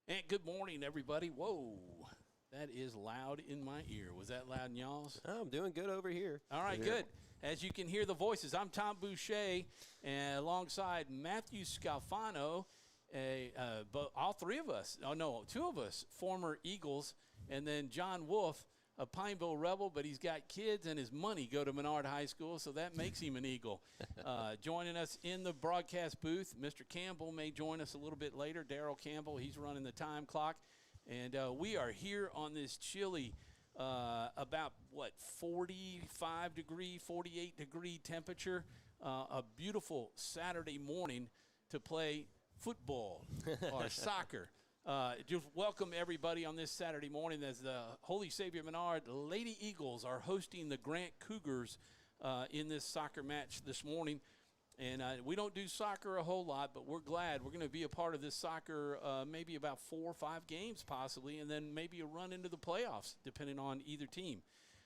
And good morning, everybody. Whoa, that is loud in my ear. Was that loud in y'all's? Oh, I'm doing good over here. All right, good. As you can hear the voices, I'm Tom Boucher, and alongside Matthew Scalfano, all three of us, two of us, former Eagles, and then John Wolf, a Pineville Rebel, but he's got kids and his money go to Menard High School, so that makes him an Eagle. Joining us in the broadcast booth, Mr. Campbell may join us a little bit later. Darryl Campbell, he's running the time clock. And we are here on this chilly, about, 45 degree, 48 degree temperature, a beautiful Saturday morning to play football or soccer. Just welcome everybody on this Saturday morning as the Holy Savior Menard Lady Eagles are hosting the Grant Cougars in this soccer match this morning. And we don't do soccer a whole lot, but we're glad we're going to be a part of this soccer, maybe about 4 or 5 games possibly, and then maybe a run into the playoffs depending on either team.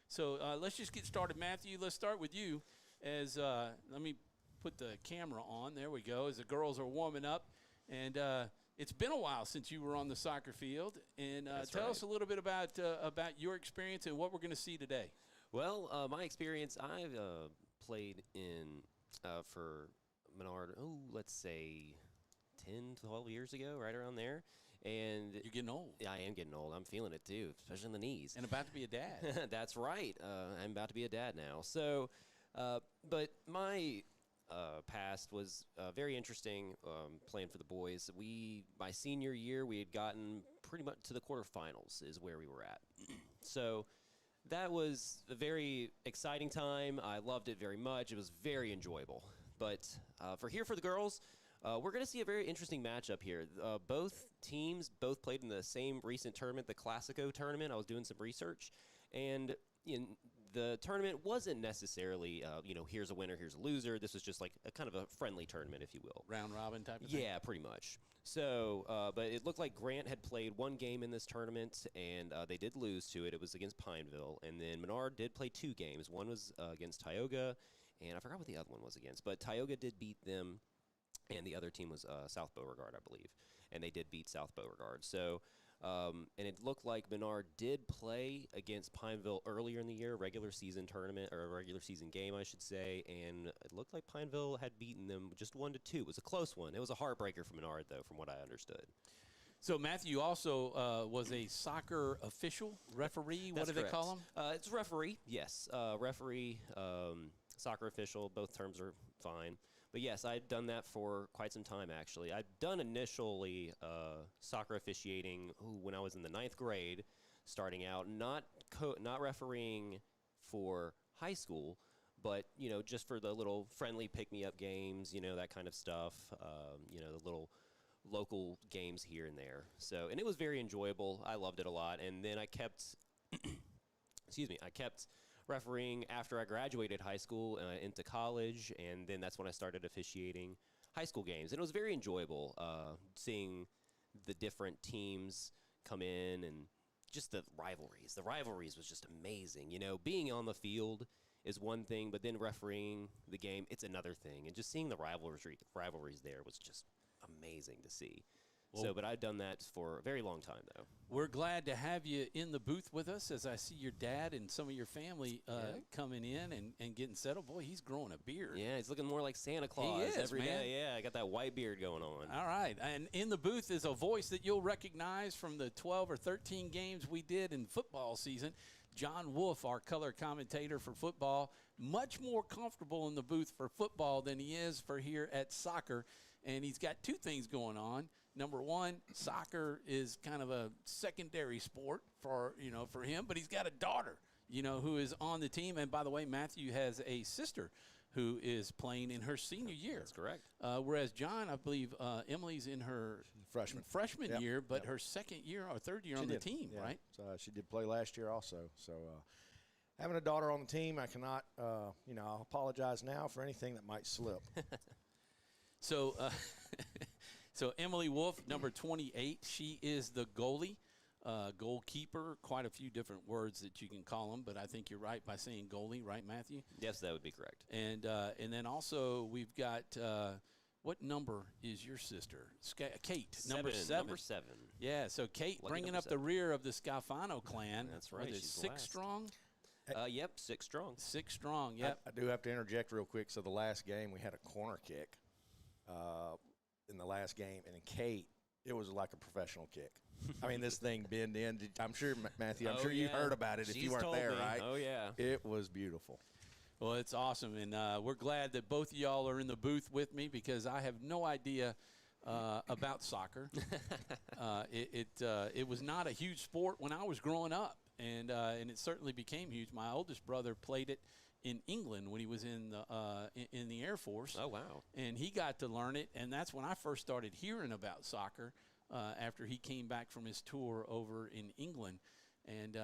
So let's just get started. Matthew, let's start with you. Let me put the camera on. There we go, as the girls are warming up. And it's been a while since you were on the soccer field. And tell us a little bit about your experience and what we're going to see today. Well, my experience, I've played in for Menard, let's say 10, 12 years ago, right around there. And you're getting old. Yeah, I am getting old. I'm feeling it, too, especially in the knees. And about to be a dad. That's right. I'm about to be a dad now. So, but my past was very interesting playing for the boys. My senior year, we had gotten pretty much to the quarterfinals is where we were at. So that was a very exciting time. I loved it very much. It was very enjoyable. But for the girls, we're going to see a very interesting matchup here. Both teams played in the same recent tournament, the Classico tournament. I was doing some research, and the tournament wasn't necessarily, here's a winner, here's a loser. This was just like a kind of a friendly tournament, if you will. Round robin type of thing? Yeah, pretty much. So, but it looked like Grant had played one game in this tournament, and they did lose to it. It was against Pineville. And then Menard did play 2 games. One was against Tioga, and I forgot what the other one was against. But Tioga did beat them, and the other team was South Beauregard, I believe. And they did beat South Beauregard. So, and it looked like Menard did play against Pineville earlier in the year, regular season tournament, or a regular season game, I should say, and it looked like Pineville had beaten them just 1-2. It was a close one. It was a heartbreaker for Menard, though, from what I understood. So Matthew also was a soccer official, referee. What do they call him? It's referee, yes. Referee, soccer official, both terms are fine. But yes, I'd done that for quite some time, actually. I'd done initially soccer officiating when I was in the 9th grade, starting out, not refereeing for high school, but, just for the little friendly pick-me-up games, that kind of stuff, the little local games here and there. So, and it was very enjoyable. I loved it a lot. And then I kept, I kept refereeing after I graduated high school into college, and then that's when I started officiating high school games. And it was very enjoyable seeing the different teams come in and just the rivalries. The rivalries was just amazing. Being on the field is one thing, but then refereeing the game, it's another thing. And just seeing the rivalries there was just amazing to see. Well, but I've done that for a very long time, though. We're glad to have you in the booth with us as I see your dad and some of your family coming in and getting settled. Boy, he's growing a beard. Yeah, he's looking more like Santa Claus every day. Yeah, I got that white beard going on. All right. And in the booth is a voice that you'll recognize from the 12 or 13 games we did in football season. John Wolf, our color commentator for football, much more comfortable in the booth for football than he is for here at soccer. And he's got 2 things going on. Number one, soccer is kind of a secondary sport for him, but he's got a daughter, who is on the team. And by the way, Matthew has a sister who is playing in her senior year. That's correct. Whereas John, I believe Emily's in her freshman year, but her second year or third year on the team, right? So she did play last year also. So having a daughter on the team, I cannot, I'll apologize now for anything that might slip. So Emily Wolf, number 28, she is the goalie. goalkeeper, quite a few different words that you can call them, but I think you're right by saying goalie, right, Matthew? Yes, that would be correct. And then also we've got what number is your sister? Kate, number 7. Number 7. Yeah, so Kate Lucky bringing number up the 7. rear of the Scalfano clan. That's right, What is it, she's 6 last. strong? Yep, 6 strong. 6 strong, yep. I do have to interject real quick. So the last game, we had a corner kick in the last game, and in Kate, it was like a professional kick. I mean, this thing bend in. I'm sure, Matthew, I'm sure you heard about it if you weren't there, right? Oh, yeah. It was beautiful. Well, it's awesome, and we're glad that both of y'all are in the booth with me because I have no idea about soccer. It was not a huge sport when I was growing up, and it certainly became huge. My oldest brother played it in England when he was in the Air Force. Oh, wow. And he got to learn it, and that's when I first started hearing about soccer after he came back from his tour over in England, and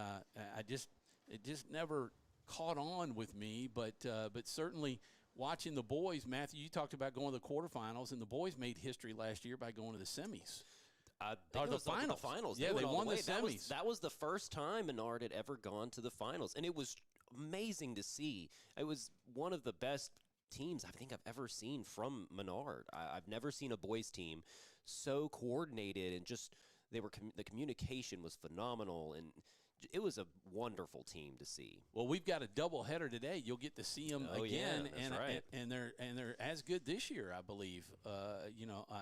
it just never caught on with me, but certainly watching the boys. Matthew, you talked about going to the quarterfinals, and the boys made history last year by going to the semis. Or the finals. The finals. Yeah, they won the semis. That was the first time Menard had ever gone to the finals, and it was amazing to see. It was one of the best teams I think I've ever seen from Menard. I've never seen a boys team so coordinated, and just the communication was phenomenal, and it was a wonderful team to see. Well, we've got a doubleheader today. You'll get to see them again, yeah, that's right. and they're as good this year, I believe.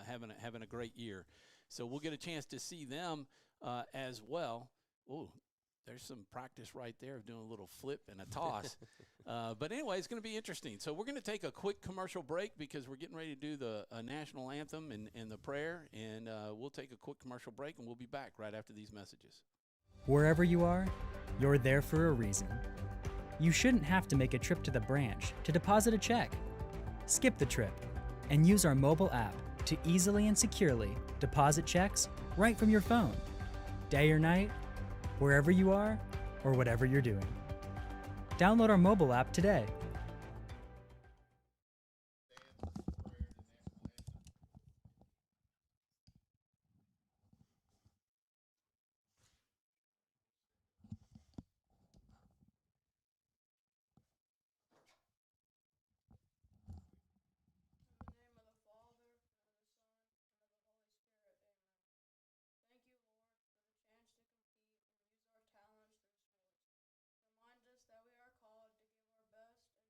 Having a great year, so we'll get a chance to see them as well. Oh, there's some practice right there of doing a little flip and a toss. But anyway, it's going to be interesting. So we're going to take a quick commercial break because we're getting ready to do the national anthem and the prayer, and we'll take a quick commercial break, and we'll be back right after these messages. Wherever you are, you're there for a reason. You shouldn't have to make a trip to the branch to deposit a check. Skip the trip and use our mobile app to easily and securely deposit checks right from your phone, day or night, wherever you are or whatever you're doing. Download our mobile app today. That we are called to give our best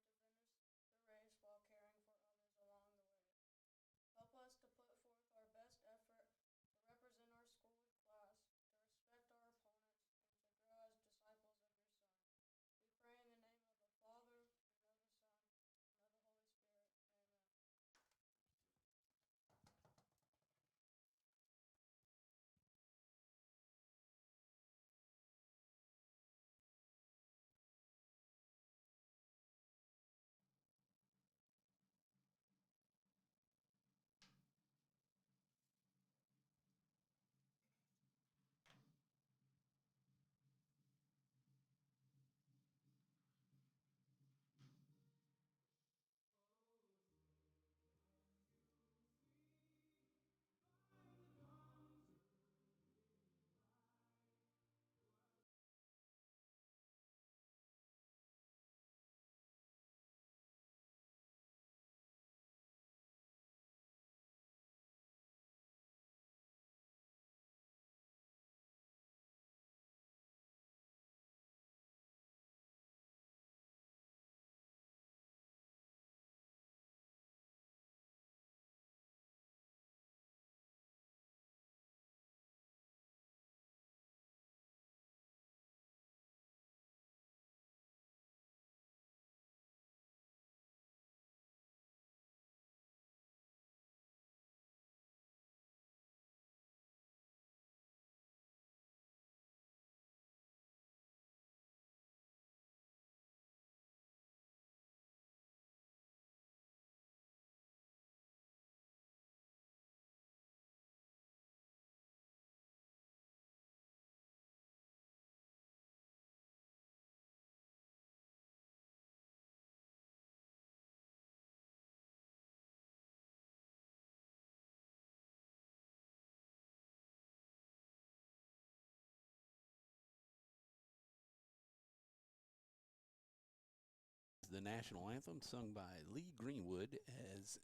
the national anthem sung by Lee Greenwood as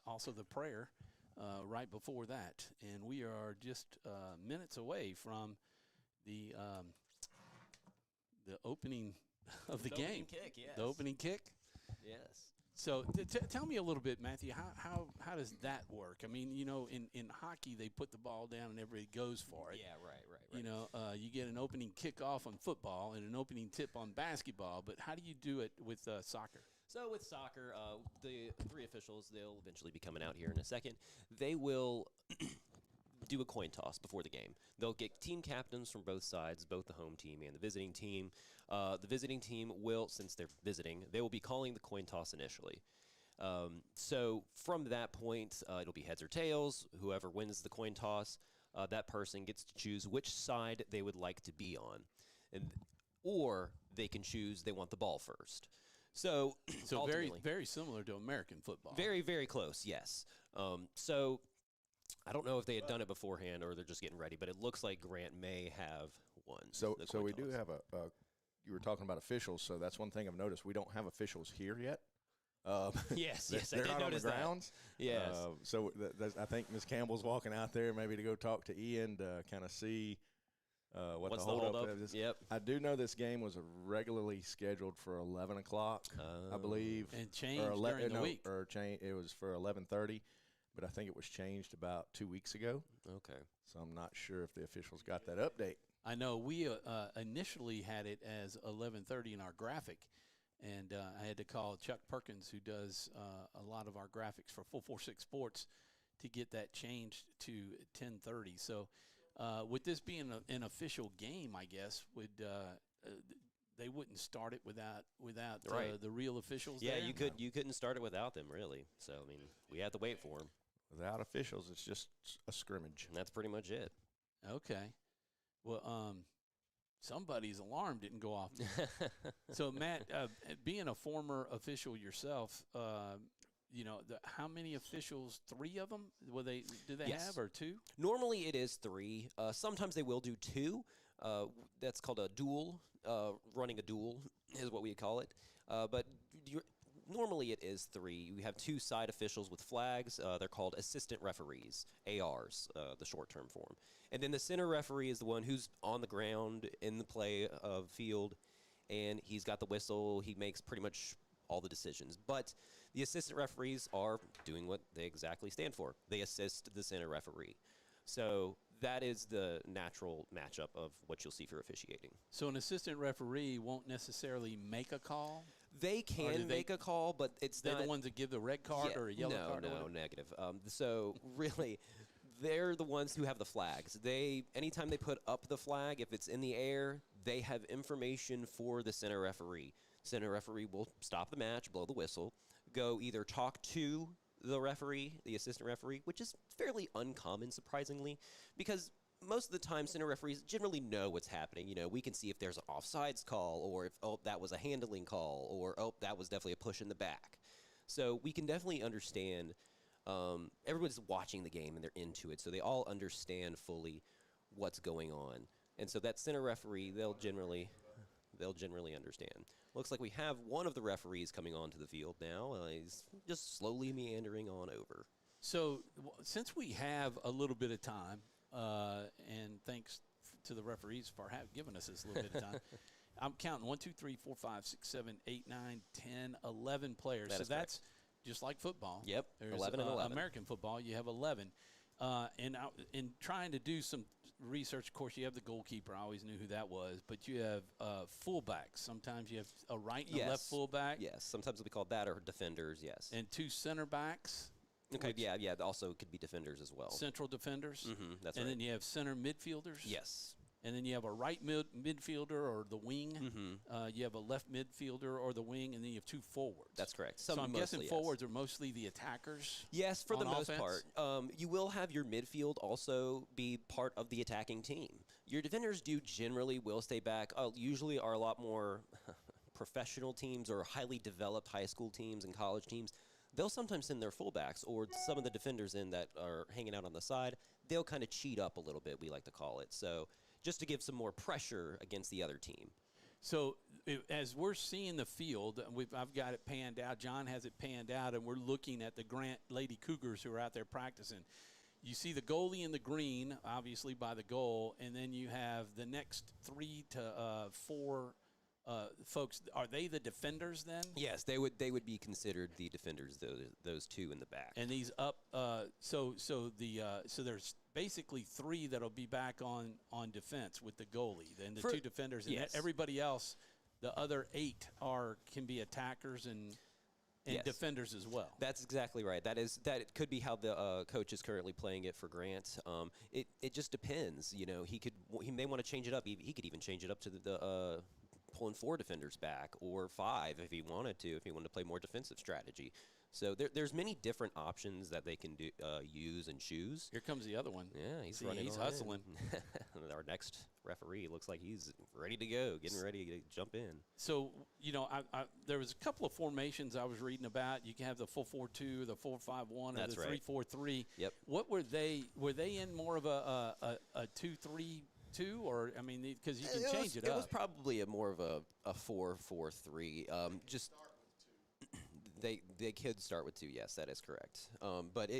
also the prayer right before that. And we are just minutes away from the opening of the game. Opening kick, yes. The opening kick? Yes. So tell me a little bit, Matthew, how does that work? I mean, in hockey, they put the ball down and everybody goes for it. Yeah, right. You get an opening kickoff on football and an opening tip on basketball, but how do you do it with soccer? So with soccer, the 3 officials, they'll eventually be coming out here in a second. They will do a coin toss before the game. They'll get team captains from both sides, both the home team and the visiting team. The visiting team will, since they're visiting, they will be calling the coin toss initially. So from that point, it'll be heads or tails. Whoever wins the coin toss, that person gets to choose which side they would like to be on. Or they can choose they want the ball first. So very, very similar to American football. Very, very close, yes. So I don't know if they had done it beforehand or they're just getting ready, but it looks like Grant may have won. So we do have you were talking about officials, so that's one thing I've noticed. We don't have officials here yet. Yes, I they're did not on the notice that. grounds. Yes. So I think Ms. Campbell's walking out there maybe to go talk to Ian to kind of see What's the hold-up is. Yep. I do know this game was regularly scheduled for 11 o'clock, I believe. And changed during the week. It was for 11:30, but I think it was changed about 2 weeks ago. Okay. So I'm not sure if the officials got that update. I know we initially had it as 11:30 in our graphic, and I had to call Chuck Perkins, who does a lot of our graphics for 446 Sports, to get that changed to 10:30. So with this being an official game, I guess, they wouldn't start it without Right. the real officials Yeah, there? you couldn't start it without them, really. So, I mean, we had to wait for them. Without officials, it's just a scrimmage. And that's pretty much it. Okay. Well, somebody's alarm didn't go off. So, Matt, being a former official yourself, how many officials? 3 of them? Do they Yes. have, or 2? Normally it is 3. Sometimes they will do 2. That's called a duel. Running a duel is what we call it. But normally it is 3. You have 2 side officials with flags. They're called assistant referees, ARs, the short-term form. And then the center referee is the one who's on the ground in the play of field, and he's got the whistle. He makes pretty much all the decisions. But the assistant referees are doing what they exactly stand for. They assist the center referee. So that is the natural matchup of what you'll see for officiating. So an assistant referee won't necessarily make a call? They can make a call, but it's They're not the ones that give the red card or a yellow card? No, negative. So really, they're the ones who have the flags. Anytime they put up the flag, if it's in the air, they have information for the center referee. Center referee will stop the match, blow the whistle, go either talk to the referee, the assistant referee, which is fairly uncommon, surprisingly, because most of the time center referees generally know what's happening. We can see if there's an offsides call, or if, that was a handling call, or, that was definitely a push in the back. So we can definitely understand. Everybody's watching the game and they're into it, so they all understand fully what's going on. And so that center referee, they'll generally understand. Looks like we have one of the referees coming onto the field now. He's just slowly meandering on over. So since we have a little bit of time, and thanks to the referees for giving us this little bit of time, I'm counting 1, 2, 3, 4, 5, 6, 7, 8, 9, 10, 11 players. That is that's just like football. Yep, There's 11 and 11. American football, you have 11. And in trying to do some research, of course, you have the goalkeeper. I always knew who that was. But you have fullbacks. Sometimes you have a right and a left fullback. Yes, sometimes we call that or defenders, yes. And 2 center backs. Okay, yeah, also could be defenders as well. Central defenders. That's and right. then you have center midfielders. Yes. And then you have a right midfielder or the wing. You have a left midfielder or the wing, and then you have 2 forwards. That's correct. So I'm guessing forwards are mostly the attackers. Yes, for the most offense? part. You will have your midfield also be part of the attacking team. Your defenders generally will stay back. Usually are a lot more professional teams or highly developed high school teams and college teams. They'll sometimes send their fullbacks or some of the defenders in that are hanging out on the side. They'll kind of cheat up a little bit, we like to call it. So just to give some more pressure against the other team. So as we're seeing the field, I've got it panned out. John has it panned out, and we're looking at the Grant Lady Cougars who are out there practicing. You see the goalie in the green, obviously by the goal, and then you have the next 3 to 4 folks. Are they the defenders then? Yes, they would be considered the defenders. Those 2 in the back. And these up. So there's basically 3 that'll be back on defense with the goalie, then the 2 defenders, and yes. everybody else. The other 8 can be attackers and yes. defenders as well. That's exactly right. That it could be how the coach is currently playing it for Grant. It just depends. You know, he may want to change it up. He could even change it up to the pulling 4 defenders back, or 5 if he wanted to play more defensive strategy. So there's many different options that they can do, use and choose. Here comes the other one. Yeah, he's hustling. Our next referee looks like he's ready to go, getting ready to jump in. So, you know, there was a couple of formations I was reading about. You can have the 4-4-2, the 4-5-1, or That's the right. 3-4-3. Yep. What were they? Were they in more of a 2-3-2, or I mean, because you can change it up. It was probably more of a 4-4-3. Just they could start with 2. Yes, that is correct. But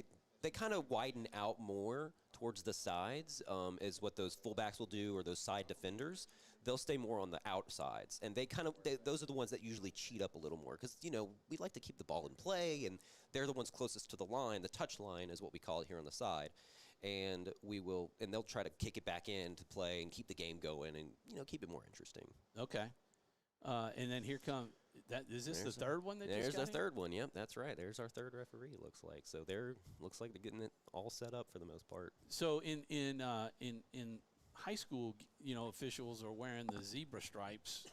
they kind of widen out more towards the sides, is what those fullbacks will do, or those side defenders. They'll stay more on the outsides, and those are the ones that usually cheat up a little more, because we like to keep the ball in play, and they're the ones closest to the line. The touch line is what we call it here on the side, and they'll try to kick it back in to play and keep the game going, and keep it more interesting. Okay, and then here come. Is this the third one that just got There's the in? third one. Yep, that's right. There's our third referee. It looks like looks like they're getting it all set up for the most part. So in high school, officials are wearing the zebra stripes.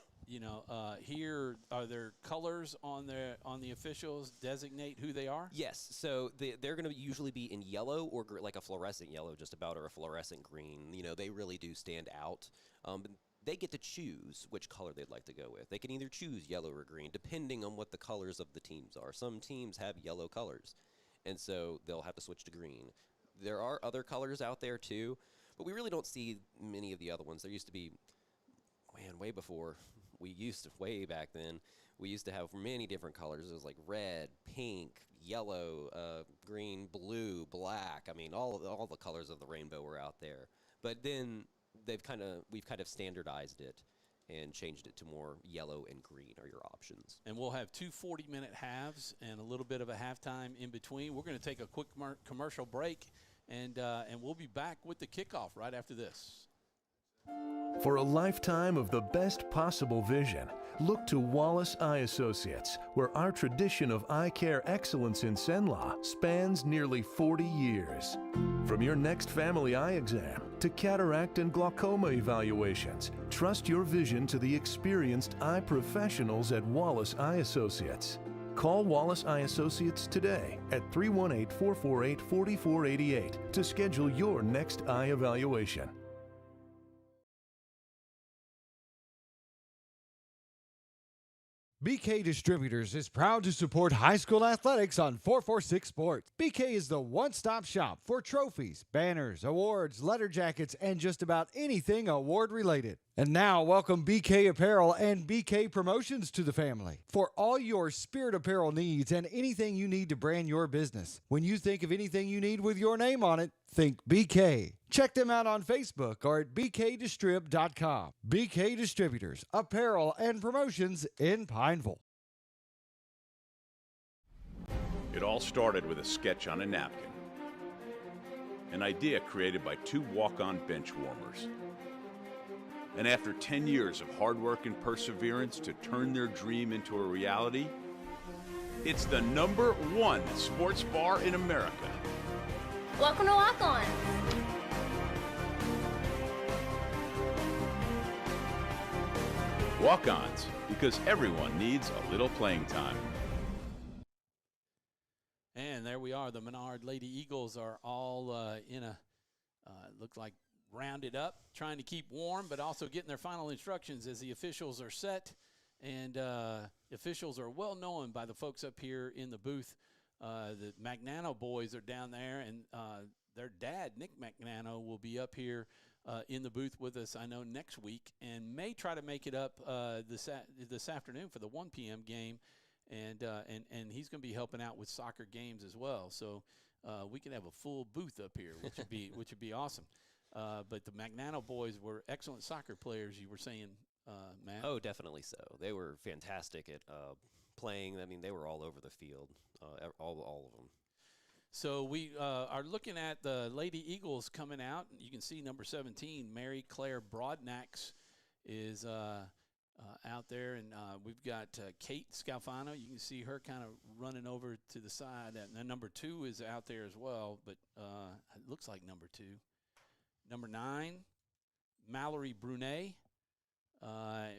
Here are there colors on the officials designate who they are? Yes. So they're going to usually be in yellow or like a fluorescent yellow, just about, or a fluorescent green. They really do stand out. But they get to choose which color they'd like to go with. They can either choose yellow or green, depending on what the colors of the teams are. Some teams have yellow colors, and so they'll have to switch to green. There are other colors out there, too, but we really don't see many of the other ones. There used to be, way before, way back then, we used to have many different colors. It was like red, pink, yellow, green, blue, black. I mean, all the colors of the rainbow were out there. But then we've kind of standardized it and changed it to more yellow and green are your options. And we'll have 2 40-minute halves and a little bit of a halftime in between. We're going to take a quick commercial break, and we'll be back with the kickoff right after this. For a lifetime of the best possible vision, look to Wallace Eye Associates, where our tradition of eye care excellence in Cenla spans nearly 40 years. From your next family eye exam to cataract and glaucoma evaluations, trust your vision to the experienced eye professionals at Wallace Eye Associates. Call Wallace Eye Associates today at 318-448-4488 to schedule your next eye evaluation. BK Distributors is proud to support high school athletics on 446 Sports. BK is the one-stop shop for trophies, banners, awards, letter jackets, and just about anything award-related. And now, welcome BK Apparel and BK Promotions to the family for all your spirit apparel needs and anything you need to brand your business. When you think of anything you need with your name on it, think BK. Check them out on Facebook or at bkdistrib.com. BK Distributors, apparel and promotions in Pineville. It all started with a sketch on a napkin. An idea created by 2 walk-on bench warmers. And after 10 years of hard work and perseverance to turn their dream into a reality, it's the #1 sports bar in America. Welcome to Walk On. Walk-ons, because everyone needs a little playing time. And there we are. The Menard Lady Eagles are all in a look like rounded up, trying to keep warm, but also getting their final instructions as the officials are set. And officials are well known by the folks up here in the booth. The Magnano boys are down there, and their dad, Nick Magnano, will be up here in the booth with us, I know, next week, and may try to make it up this afternoon for the 1 p.m. game, and he's going to be helping out with soccer games as well. So we could have a full booth up here, which would be awesome. But the Magnano boys were excellent soccer players, you were saying, Matt. Oh, definitely so. They were fantastic at playing. I mean, they were all over the field, all of them. So we are looking at the Lady Eagles coming out. You can see number 17, Mary Claire Broadnax, is out there. And we've got Kate Scalfano. You can see her kind of running over to the side. And then number 2 is out there as well, but it looks like number 2. Number 9, Mallory Brunet.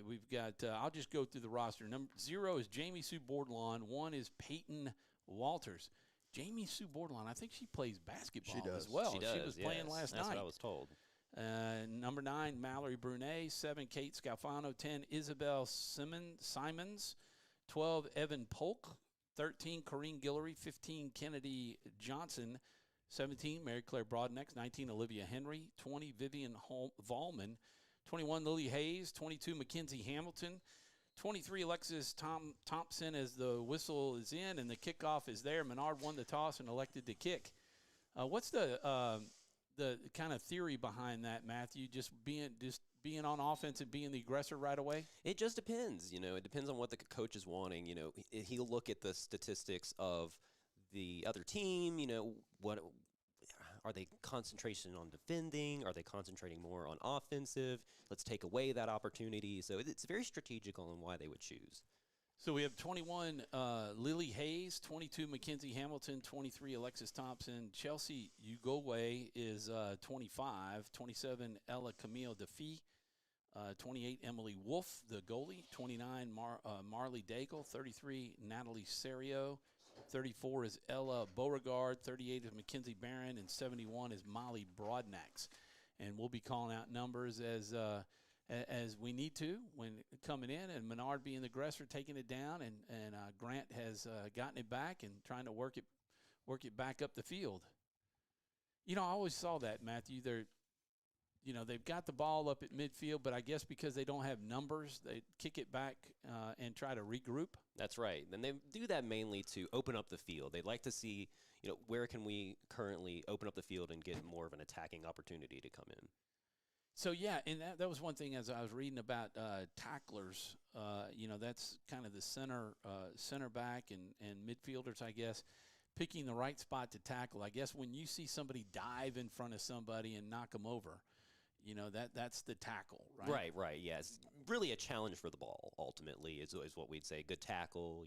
We've got, I'll just go through the roster. Number 0 is Jamie Sue Bordelon. 1 is Peyton Walters. Jamie Sue Bordelon, I think she plays basketball as well. She does, was playing last night. That's what I was told. Number 9, Mallory Brunet. 7, Kate Scalfano. 10, Isabel Simons. 12, Evan Polk. 13, Corrine Guillory. 15, Kennedy Johnson. 17, Mary Claire Broadnax. 19, Olivia Henry. 20, Vivian Vollman. 21, Lily Hayes. 22, Mackenzie Hamilton. 23, Alexis Thompson as the whistle is in and the kickoff is there. Menard won the toss and elected to kick. What's the kind of theory behind that, Matthew? Just being on offense and being the aggressor right away? It just depends. It depends on what the coach is wanting. He'll look at the statistics of the other team. What are they concentration on defending? Are they concentrating more on offensive? Let's take away that opportunity. So it's very strategical on why they would choose. So we have 21, Lily Hayes, 22, Mackenzie Hamilton, 23, Alexis Thompson. Chelsea Ugowe is 25, 27, Ella Camille Defee, 28, Emily Wolf, the goalie, 29, Marley Daigle, 33, Natalie Serio, 34 is Ella Beauregard, 38 is Mackenzie Barron, and 71 is Molly Broadnax. And we'll be calling out numbers as we need to when coming in, and Menard being the aggressor, taking it down, and Grant has gotten it back and trying to work it back up the field. I always saw that, Matthew. They've got the ball up at midfield, but I guess because they don't have numbers, they kick it back and try to regroup. That's right. And they do that mainly to open up the field. They'd like to see, where can we currently open up the field and get more of an attacking opportunity to come in. So, yeah, and that was one thing as I was reading about tacklers. That's kind of the center back and midfielders, I guess, picking the right spot to tackle. I guess when you see somebody dive in front of somebody and knock them over, that's the tackle, right? Right, yes. Really a challenge for the ball, ultimately, is what we'd say. Good tackle,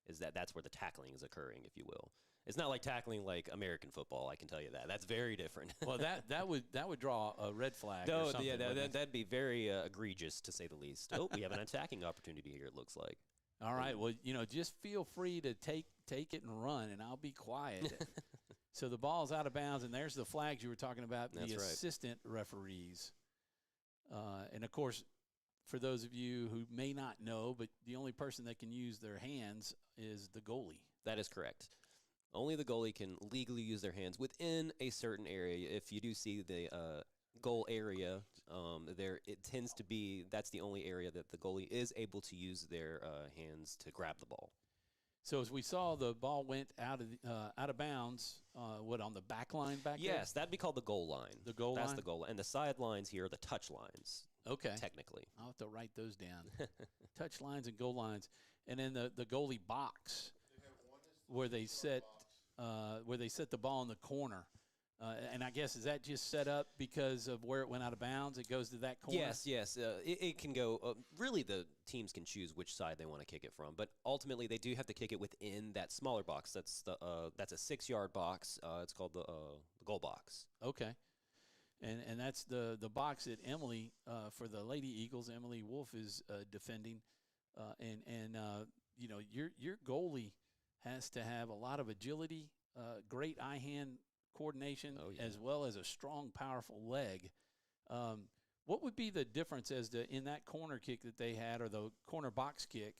is that's where the tackling is occurring, if you will. It's not like tackling like American football, I can tell you that. That's very different. Well, that would draw a red flag or something. Yeah, that'd be very egregious, to say the least. Oh, we have an attacking opportunity here, it looks like. All right, well, just feel free to take it and run, and I'll be quiet. So the ball's out of bounds, and there's the flags you were talking about, the assistant referees. And, of course, for those of you who may not know, but the only person that can use their hands is the goalie. That is correct. Only the goalie can legally use their hands within a certain area. If you do see the goal area, it tends to be that's the only area that the goalie is able to use their hands to grab the ball. So as we saw, the ball went out of bounds. On the back line back there? Yes, that'd be called the goal line. The goal line? That's the goal line. And the sidelines here are the touch lines. Okay. Technically. I'll have to write those down. Touch lines and goal lines. And then the goalie box where they set the ball in the corner. And I guess, is that just set up because of where it went out of bounds? It goes to that corner? Yes. It can go really, the teams can choose which side they want to kick it from. But ultimately, they do have to kick it within that smaller box. That's a 6-yard box. It's called the goal box. Okay. And that's the box that Emily, for the Lady Eagles, Emily Wolf is defending. Your goalie has to have a lot of agility, great eye-hand coordination, as well as a strong, powerful leg. What would be the difference as to in that corner kick that they had, or the corner box kick?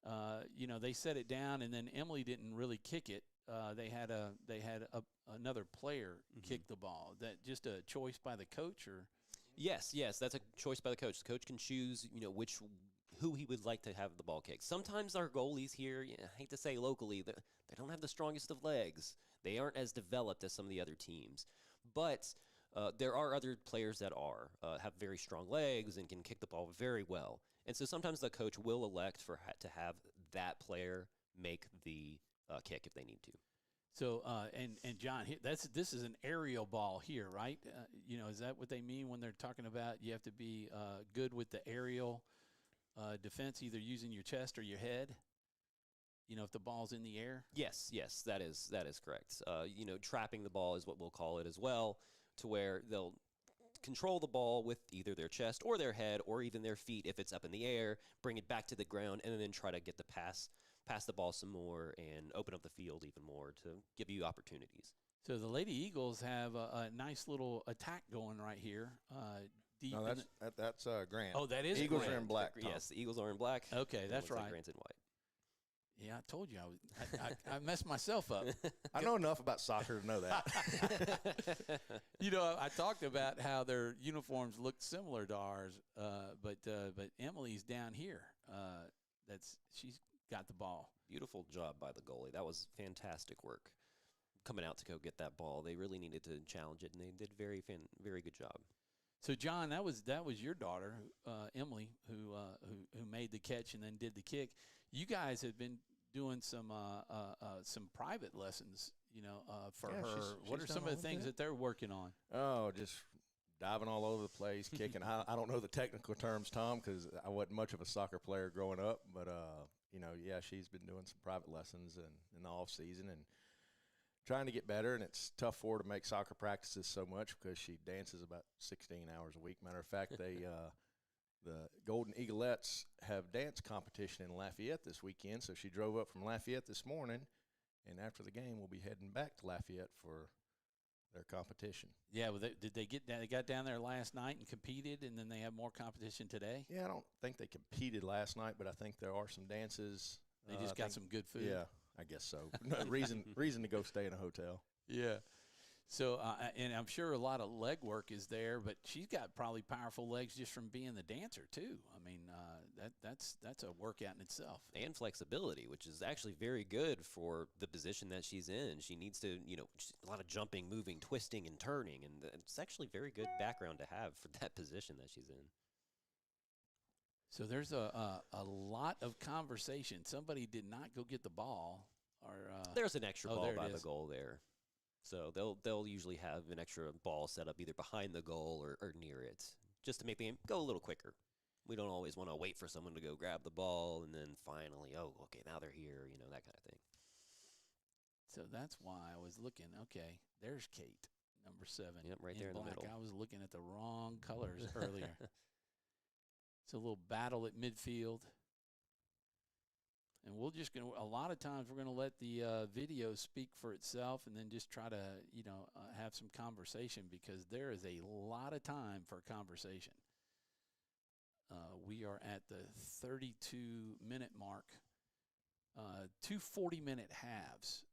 They set it down, and then Emily didn't really kick it. they had another player kick the ball. That just a choice by the coach, or? Yes, that's a choice by the coach. The coach can choose, who he would like to have the ball kick. Sometimes our goalies here, I hate to say locally, they don't have the strongest of legs. They aren't as developed as some of the other teams. But there are other players that have very strong legs and can kick the ball very well. And so sometimes the coach will elect to have that player make the kick if they need to. So, and John, this is an aerial ball here, right? Is that what they mean when they're talking about you have to be good with the aerial defense, either using your chest or your head? If the ball's in the air? Yes, that is correct. Trapping the ball is what we'll call it as well, to where they'll control the ball with either their chest or their head or even their feet if it's up in the air, bring it back to the ground, and then try to get the pass the ball some more and open up the field even more to give you opportunities. So the Lady Eagles have a nice little attack going right here. Deep no, that's Grant. Oh, that is Eagles Grant. are in black. Tom. Yes, the Eagles are in black. Okay, that's right. Like Grant's in white. Yeah, I told you I messed myself up. I know enough about soccer to know that. I talked about how their uniforms looked similar to ours, but Emily's down here. She's got the ball. Beautiful job by the goalie. That was fantastic work. Coming out to go get that ball, they really needed to challenge it, and they did very good job. So John, that was your daughter, Emily, who made the catch and then did the kick. You guys have been doing some private lessons, for her. What are some of the things that they're working on? Oh, just diving all over the place, kicking. I don't know the technical terms, Tom, because I wasn't much of a soccer player growing up. But she's been doing some private lessons in the off season and trying to get better. And it's tough for her to make soccer practices so much because she dances about 16 hours a week. Matter of fact, the Golden Eaglettes have dance competition in Lafayette this weekend, so she drove up from Lafayette this morning, and after the game, we'll be heading back to Lafayette for their competition. Yeah, well, did they get down? They got down there last night and competed, and then they have more competition today? Yeah, I don't think they competed last night, but I think there are some dances. They just got some good food? Yeah, I guess so. No, reason to go stay in a hotel. Yeah. So, and I'm sure a lot of leg work is there, but she's got probably powerful legs just from being the dancer too. I mean, that's a workout in itself. And flexibility, which is actually very good for the position that she's in. She needs to, a lot of jumping, moving, twisting, and turning, and it's actually very good background to have for that position that she's in. So there's a lot of conversation. Somebody did not go get the ball, or there's an extra ball by the is. goal there. So they'll usually have an extra ball set up either behind the goal or near it, just to make the game go a little quicker. We don't always want to wait for someone to go grab the ball and then finally, okay, now they're here, that kind of thing. So that's why I was looking. Okay, there's Kate, number 7. Yep, right there in the black. middle. I was looking at the wrong colors earlier. It's a little battle at midfield. And a lot of times we're going to let the video speak for itself and then just try to, have some conversation, because there is a lot of time for conversation. We are at the 32-minute mark, 2 40-minute halves.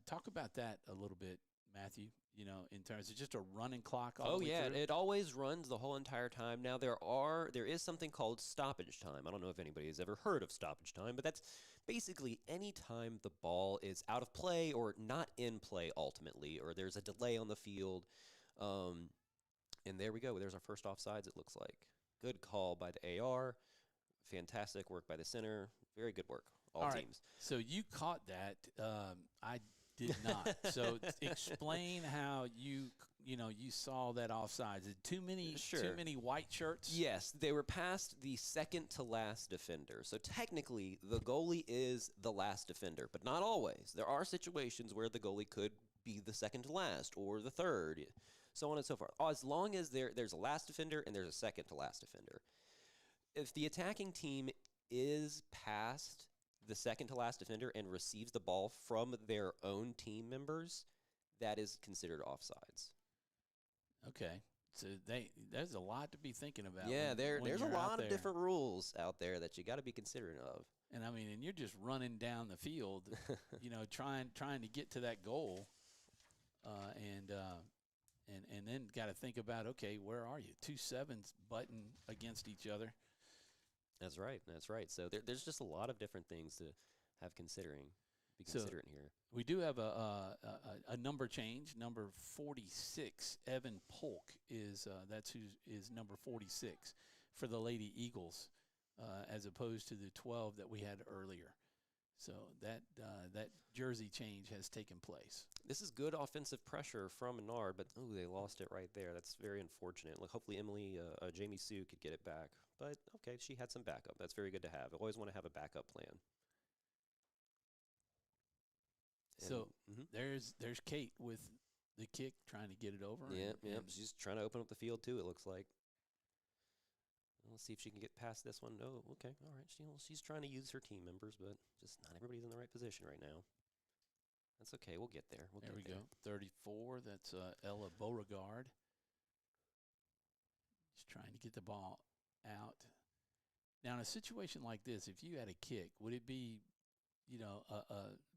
Talk about that a little bit, Matthew, in terms of just a running clock all the way through. It always runs the whole entire time. Now, there is something called stoppage time. I don't know if anybody has ever heard of stoppage time, but that's basically any time the ball is out of play or not in play ultimately, or there's a delay on the field. And there we go. There's our first offsides, it looks like. Good call by the AR. Fantastic work by the center. Very good work, all right. teams. So you caught that. I did not. So explain how you saw that offsides. Too many white shirts? Yes, they were past the second to last defender. So technically, the goalie is the last defender, but not always. There are situations where the goalie could be the second to last or the third, so on and so forth. As long as there's a last defender and there's a second to last defender. If the attacking team is past the second to last defender and receives the ball from their own team members, that is considered offsides. Okay. So there's a lot to be thinking about. Yeah, when there's a you're out lot of there. different rules out there that you got to be considerate of. And I mean, and you're just running down the field, trying to get to that goal, and then got to think about, okay, where are you? 2 sevens butting against each other. That's right. So there's just a lot of different things to be considering here. We do have a number change. Number 46, Evan Polk that's who is number 46 for the Lady Eagles, as opposed to the 12 that we had earlier. So that jersey change has taken place. This is good offensive pressure from Menard, but they lost it right there. That's very unfortunate. Like, hopefully Jamie Sue could get it back. But okay, she had some backup. That's very good to have. I always want to have a backup plan. So there's Kate with the kick, trying to get it over. Yeah. She's trying to open up the field too, it looks like. Let's see if she can get past this one. Oh, okay, all right. She's trying to use her team members, but just not everybody's in the right position right now. That's okay. We'll get there. There we go. 34. That's Ella Beauregard. She's trying to get the ball out. Now, in a situation like this, if you had a kick, would it be,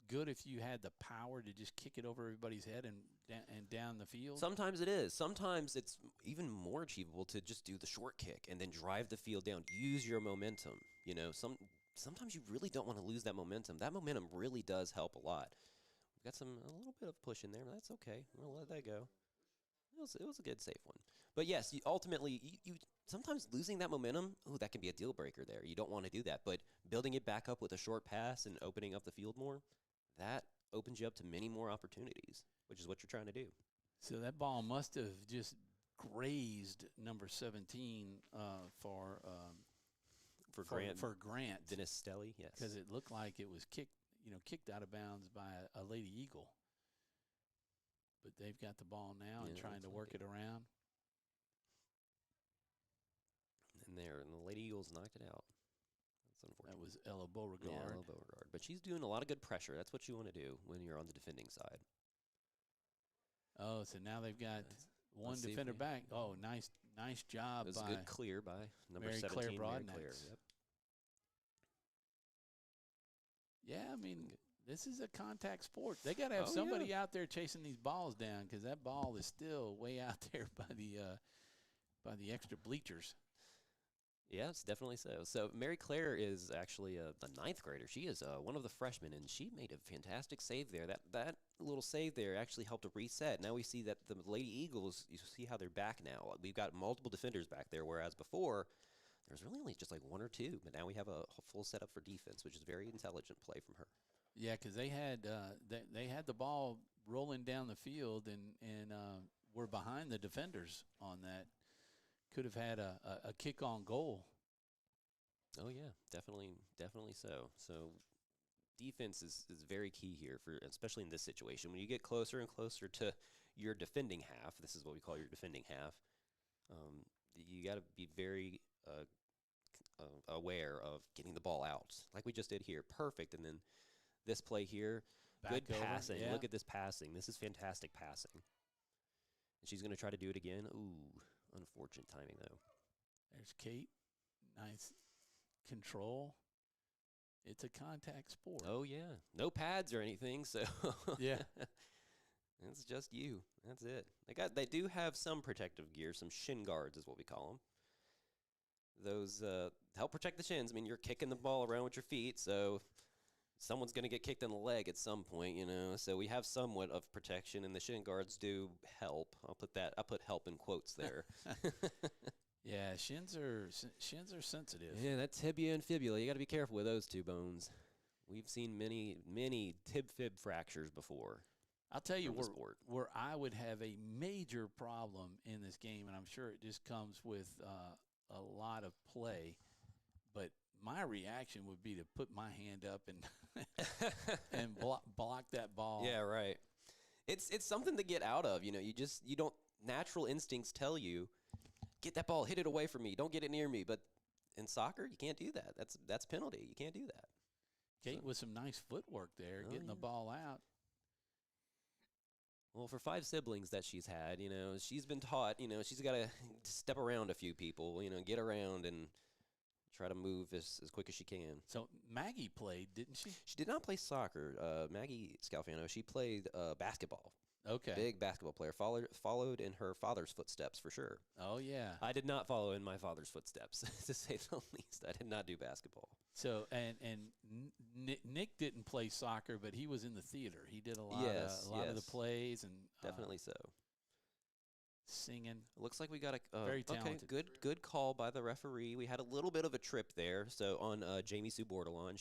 good if you had the power to just kick it over everybody's head and down the field? Sometimes it is. Sometimes it's even more achievable to just do the short kick and then drive the field down. Use your momentum. Sometimes you really don't want to lose that momentum. That momentum really does help a lot. We've got a little bit of push in there, but that's okay. We'll let that go. It was a good, safe one. But yes, ultimately, you sometimes losing that momentum, that can be a deal breaker there. You don't want to do that. But building it back up with a short pass and opening up the field more, that opens you up to many more opportunities, which is what you're trying to do. So that ball must have just grazed number 17 for Grant. For Grant. Dennis Stelly, yes. Because it looked like it was kicked out of bounds by a Lady Eagle. But they've got the ball now and trying to work it around. And the Lady Eagles knocked it out. That's unfortunate. That was Ella Beauregard. Yeah, Ella Beauregard. But she's doing a lot of good pressure. That's what you want to do when you're on the defending side. Oh, so now they've got one defender back. Oh, nice job. It was a good clear by number Mary 17, Claire Mary Broadnax. Claire. Yep. Yeah, I mean, this is a contact sport. They got to have somebody out there chasing these balls down, because that ball is still way out there by the extra bleachers. Yes, definitely so. So Mary Claire is actually a ninth grader. She is one of the freshmen, and she made a fantastic save there. That little save there actually helped to reset. Now we see that the Lady Eagles, you see how they're back now. We've got multiple defenders back there, whereas before there's really only just like one or two. But now we have a full setup for defense, which is very intelligent play from her. Yeah, because they had the ball rolling down the field and were behind the defenders on that. Could have had a kick on goal. Oh yeah, definitely so. So defense is very key here, especially in this situation. When you get closer and closer to your defending half, this is what we call your defending half. You got to be very aware of getting the ball out, like we just did here. Perfect, and then this play here, good passing. Yeah. Look at this passing. This is fantastic passing. And she's going to try to do it again. Ooh. Unfortunate timing, though. There's Kate. Nice control. It's a contact sport. Oh, yeah. No pads or anything, so. Yeah. It's just you. That's it. They do have some protective gear, some shin guards is what we call them. Those help protect the shins. I mean, you're kicking the ball around with your feet, so someone's going to get kicked in the leg at some point, So we have somewhat of protection, and the shin guards do help. I'll put help in quotes there. Yeah, shins are sensitive. Yeah, that tibia and fibula. You got to be careful with those two bones. We've seen many tib-fib fractures before. I'll tell you where I would have a major problem in this game, and I'm sure it just comes with a lot of play, but my reaction would be to put my hand up and block that ball. Yeah, right. It's something to get out of. You don't. Natural instincts tell you, get that ball, hit it away from me. Don't get it near me. But in soccer, you can't do that. That's penalty. You can't do that. Kate with some nice footwork there, getting the ball out. Well, for 5 siblings that she's had, she's been taught, she's got to step around a few people, get around and try to move as quick as she can. So Maggie played, didn't she? She did not play soccer. Maggie Scalfano, she played basketball. Okay. Big basketball player. Followed in her father's footsteps for sure. Oh, yeah. I did not follow in my father's footsteps, to say the least. I did not do basketball. So, and Nick didn't play soccer, but he was in the theater. He did a lot of the plays and definitely so. Singing. It looks like we got a very talented. Okay, good call by the referee. We had a little bit of a trip there. So on Jamie Sue Bordelon,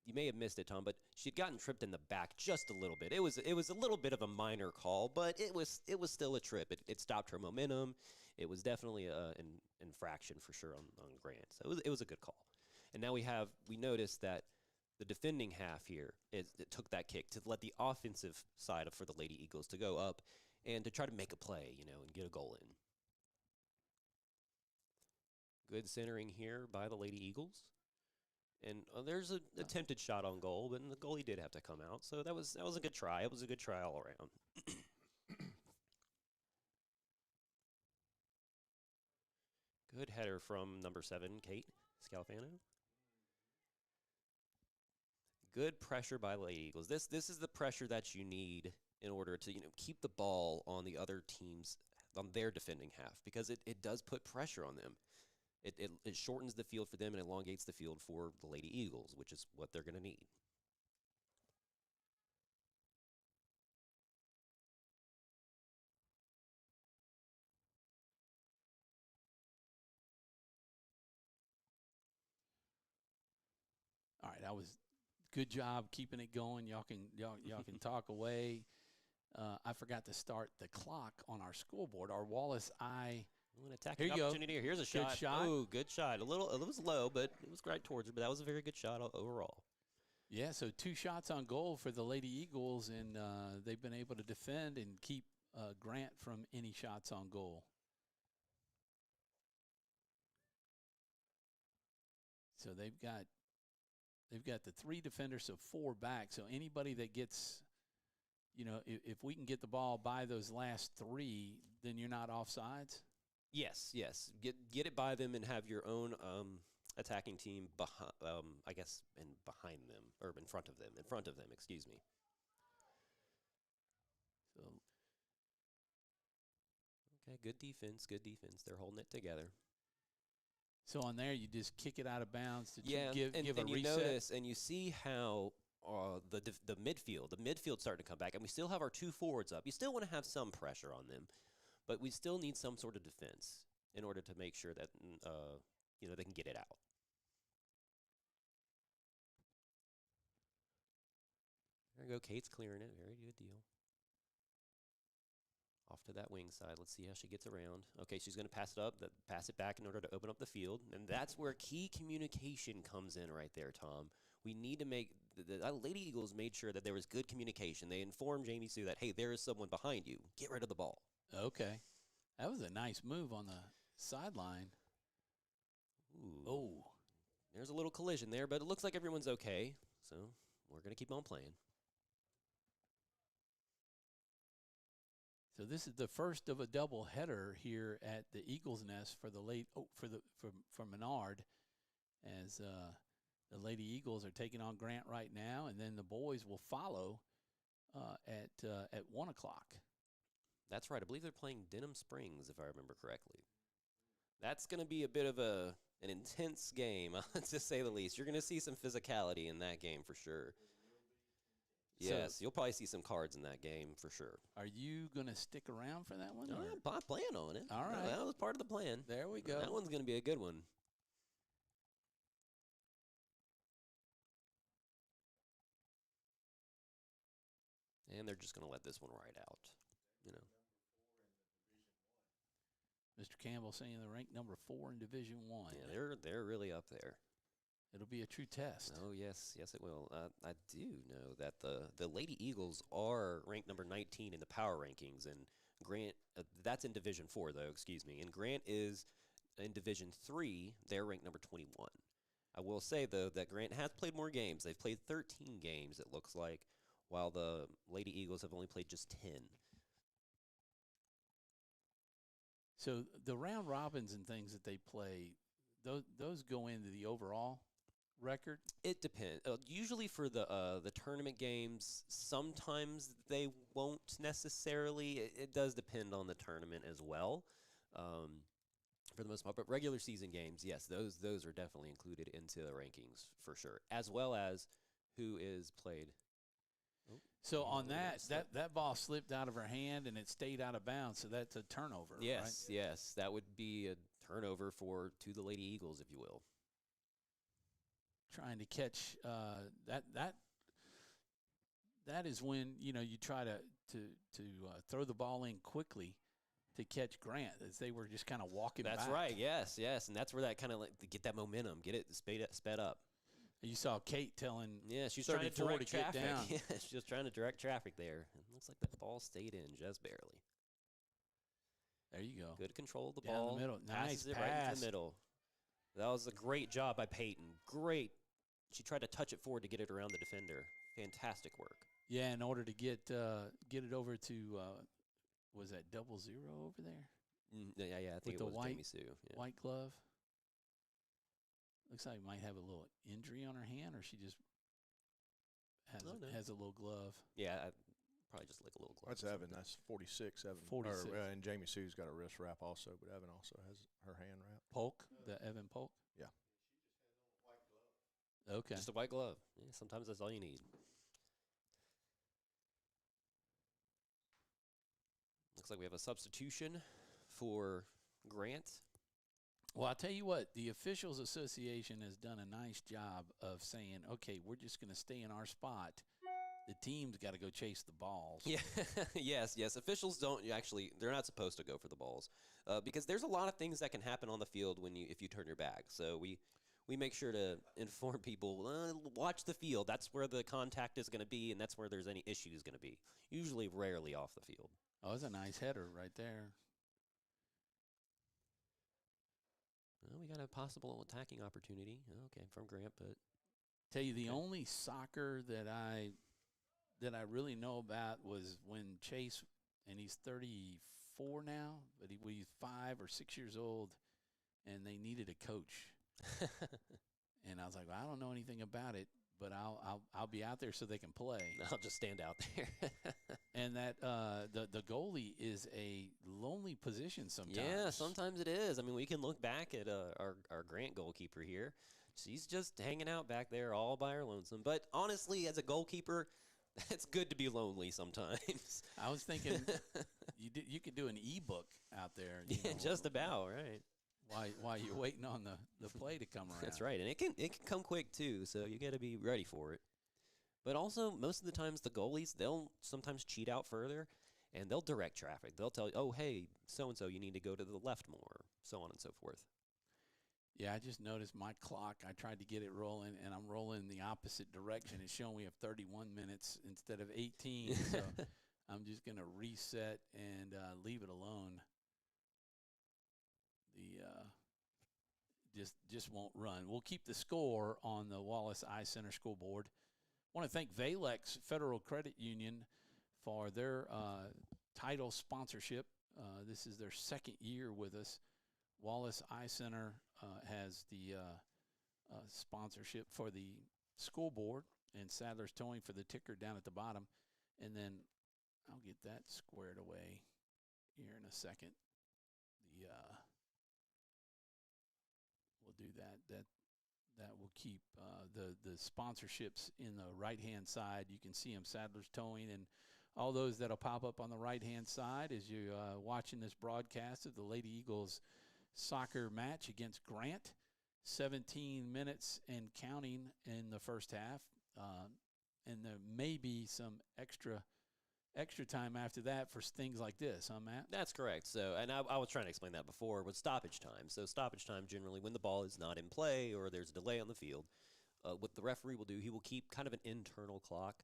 you may have missed it, Tom, but she'd gotten tripped in the back just a little bit. It was a little bit of a minor call, but it was still a trip. It stopped her momentum. It was definitely an infraction for sure on Grant. So it was a good call. And now we noticed that the defending half here it took that kick to let the offensive side for the Lady Eagles to go up and to try to make a play, and get a goal in. Good centering here by the Lady Eagles. And there's an attempted shot on goal, but the goalie did have to come out. So that was a good try. It was a good try all around. Good header from number 7, Kate Scalfano. Good pressure by Lady Eagles. This is the pressure that you need in order to keep the ball on the other teams, on their defending half, because it does put pressure on them. It shortens the field for them and elongates the field for the Lady Eagles, which is what they're going to need. All right, that was good job keeping it going. Y'all can talk away. I forgot to start the clock on our scoreboard. Our Wallace Eye. An attacking opportunity here. Here's a shot. Good shot. Ooh, good shot. It was low, but it was right towards her. But that was a very good shot overall. Yeah, so 2 shots on goal for the Lady Eagles, and they've been able to defend and keep Grant from any shots on goal. So they've got the 3 defenders, so 4 back. So anybody that gets, if we can get the ball by those last 3, then you're not offsides. Yes. Get it by them and have your own attacking team behind, behind them or in front of them. Excuse me. So, okay, good defense. They're holding it together. So on there, you just kick it out of bounds to give a you reset. Notice and you see how the midfield's starting to come back, and we still have our 2 forwards up. You still want to have some pressure on them. But we still need some sort of defense in order to make sure that they can get it out. There we go. Kate's clearing it. Very good deal. Off to that wing side. Let's see how she gets around. Okay, she's going to pass it back in order to open up the field. And that's where key communication comes in right there, Tom. We need to make the Lady Eagles made sure that there was good communication. They informed Jamie Sue that, hey, there is someone behind you. Get rid of the ball. Okay. That was a nice move on the sideline. Ooh. Oh. There's a little collision there, but it looks like everyone's okay. So we're going to keep on playing. So this is the first of a double header here at the Eagles Nest for for Menard, as the Lady Eagles are taking on Grant right now, and then the boys will follow at 1 o'clock. That's right. I believe they're playing Denham Springs, if I remember correctly. That's going to be a bit of an intense game, to say the least. You're going to see some physicality in that game for sure. Yes, you'll probably see some cards in that game for sure. Are you going to stick around for that one? I plan on it. All right. That was part of the plan. There we go. That one's going to be a good one. And they're just going to let this one ride out, Mr. Campbell saying they're ranked number 4 in Division I. Yeah, they're really up there. It'll be a true test. Oh, yes, it will. I do know that the Lady Eagles are ranked number 19 in the power rankings, and Grant, that's in Division 4, though, excuse me, and Grant is in Division 3. They're ranked number 21. I will say, though, that Grant has played more games. They've played 13 games, it looks like, while the Lady Eagles have only played just 10. So the round robins and things that they play, those go into the overall record? It depends. Usually for the tournament games, sometimes they won't necessarily. It does depend on the tournament as well, for the most part. But regular season games, yes, those are definitely included into the rankings for sure, as well as who is played. Oh, So yeah, on look at that ball slipped out of her hand and it stayed out of bounds, so that's a turnover, right? Yes, that would be a turnover to the Lady Eagles, if you will. Trying to catch that is when you try to throw the ball in quickly to catch Grant, as they were just kind of walking back. That's right. Yes, and that's where that kind of to get that momentum, get it sped up. You saw Kate telling she's trying to 34 direct to get traffic. down. Yeah, she's just trying to direct traffic there. It looks like that ball stayed in just barely. There you go. Good control of the Down ball. the middle. Passes Nice it right into pass. the middle. That was a great job by Peyton. Great. She tried to touch it forward to get it around the defender. Fantastic work. Yeah, in order to get it over to was that 0-0 over there? Yeah, I think With it the was Jamie Sue. Yeah. White glove. Looks like might have a little injury on her hand, or she just has a little glove. Yeah, probably just like a little glove. That's Evan. That's 46. Evan. 46. And Jamie Sue's got a wrist wrap also, but Evan also has her hand wrap. Polk, the Evan Polk. Yeah. Okay. Just a white glove. Yeah, sometimes that's all you need. Looks like we have a substitution for Grant. Well, I'll tell you what, the Officials Association has done a nice job of saying, okay, we're just going to stay in our spot. The team's got to go chase the balls. Yeah, yes. Officials they're not supposed to go for the balls because there's a lot of things that can happen on the field if you turn your back. So we make sure to inform people, watch the field. That's where the contact is going to be, and that's where there's any issues going to be. Usually, rarely off the field. Oh, that's a nice header right there. Well, we got a possible attacking opportunity. Okay, from Grant, but Tell you, the only soccer that I really know about was when Chase, and he's 34 now, but he was 5 or 6 years old, and they needed a coach. And I was like, well, I don't know anything about it, but I'll be out there so they can play. I'll just stand out there. And that the goalie is a lonely position sometimes. Yeah, sometimes it is. I mean, we can look back at our Grant goalkeeper here. She's just hanging out back there all by her lonesome. But honestly, as a goalkeeper, it's good to be lonely sometimes. I was thinking you could do an ebook out there. Yeah, just about, right. While you're waiting on the play to come around. That's right, and it can come quick too, so you got to be ready for it. But also, most of the times, the goalies, they'll sometimes cheat out further, and they'll direct traffic. They'll tell you, oh, hey, so-and-so, you need to go to the left more, so on and so forth. Yeah, I just noticed my clock. I tried to get it rolling, and I'm rolling in the opposite direction. It's showing we have 31 minutes instead of 18, so I'm just going to reset and leave it alone. Just won't run. We'll keep the score on the Wallace Eye Center School Board. I want to thank Valex Federal Credit Union for their title sponsorship. This is their second year with us. Wallace Eye Center has the sponsorship for the school board, and Sadler's Towing for the ticker down at the bottom. And then I'll get that squared away here in a second. We'll do that. That will keep the sponsorships in the right-hand side. You can see them, Sadler's Towing, and all those that'll pop up on the right-hand side as you're watching this broadcast of the Lady Eagles soccer match against Grant. 17 minutes and counting in the first half, and there may be some extra time after that for things like this, huh, Matt? That's correct. So, and I was trying to explain that before with stoppage time. So stoppage time, generally when the ball is not in play or there's a delay on the field, what the referee will do, he will keep kind of an internal clock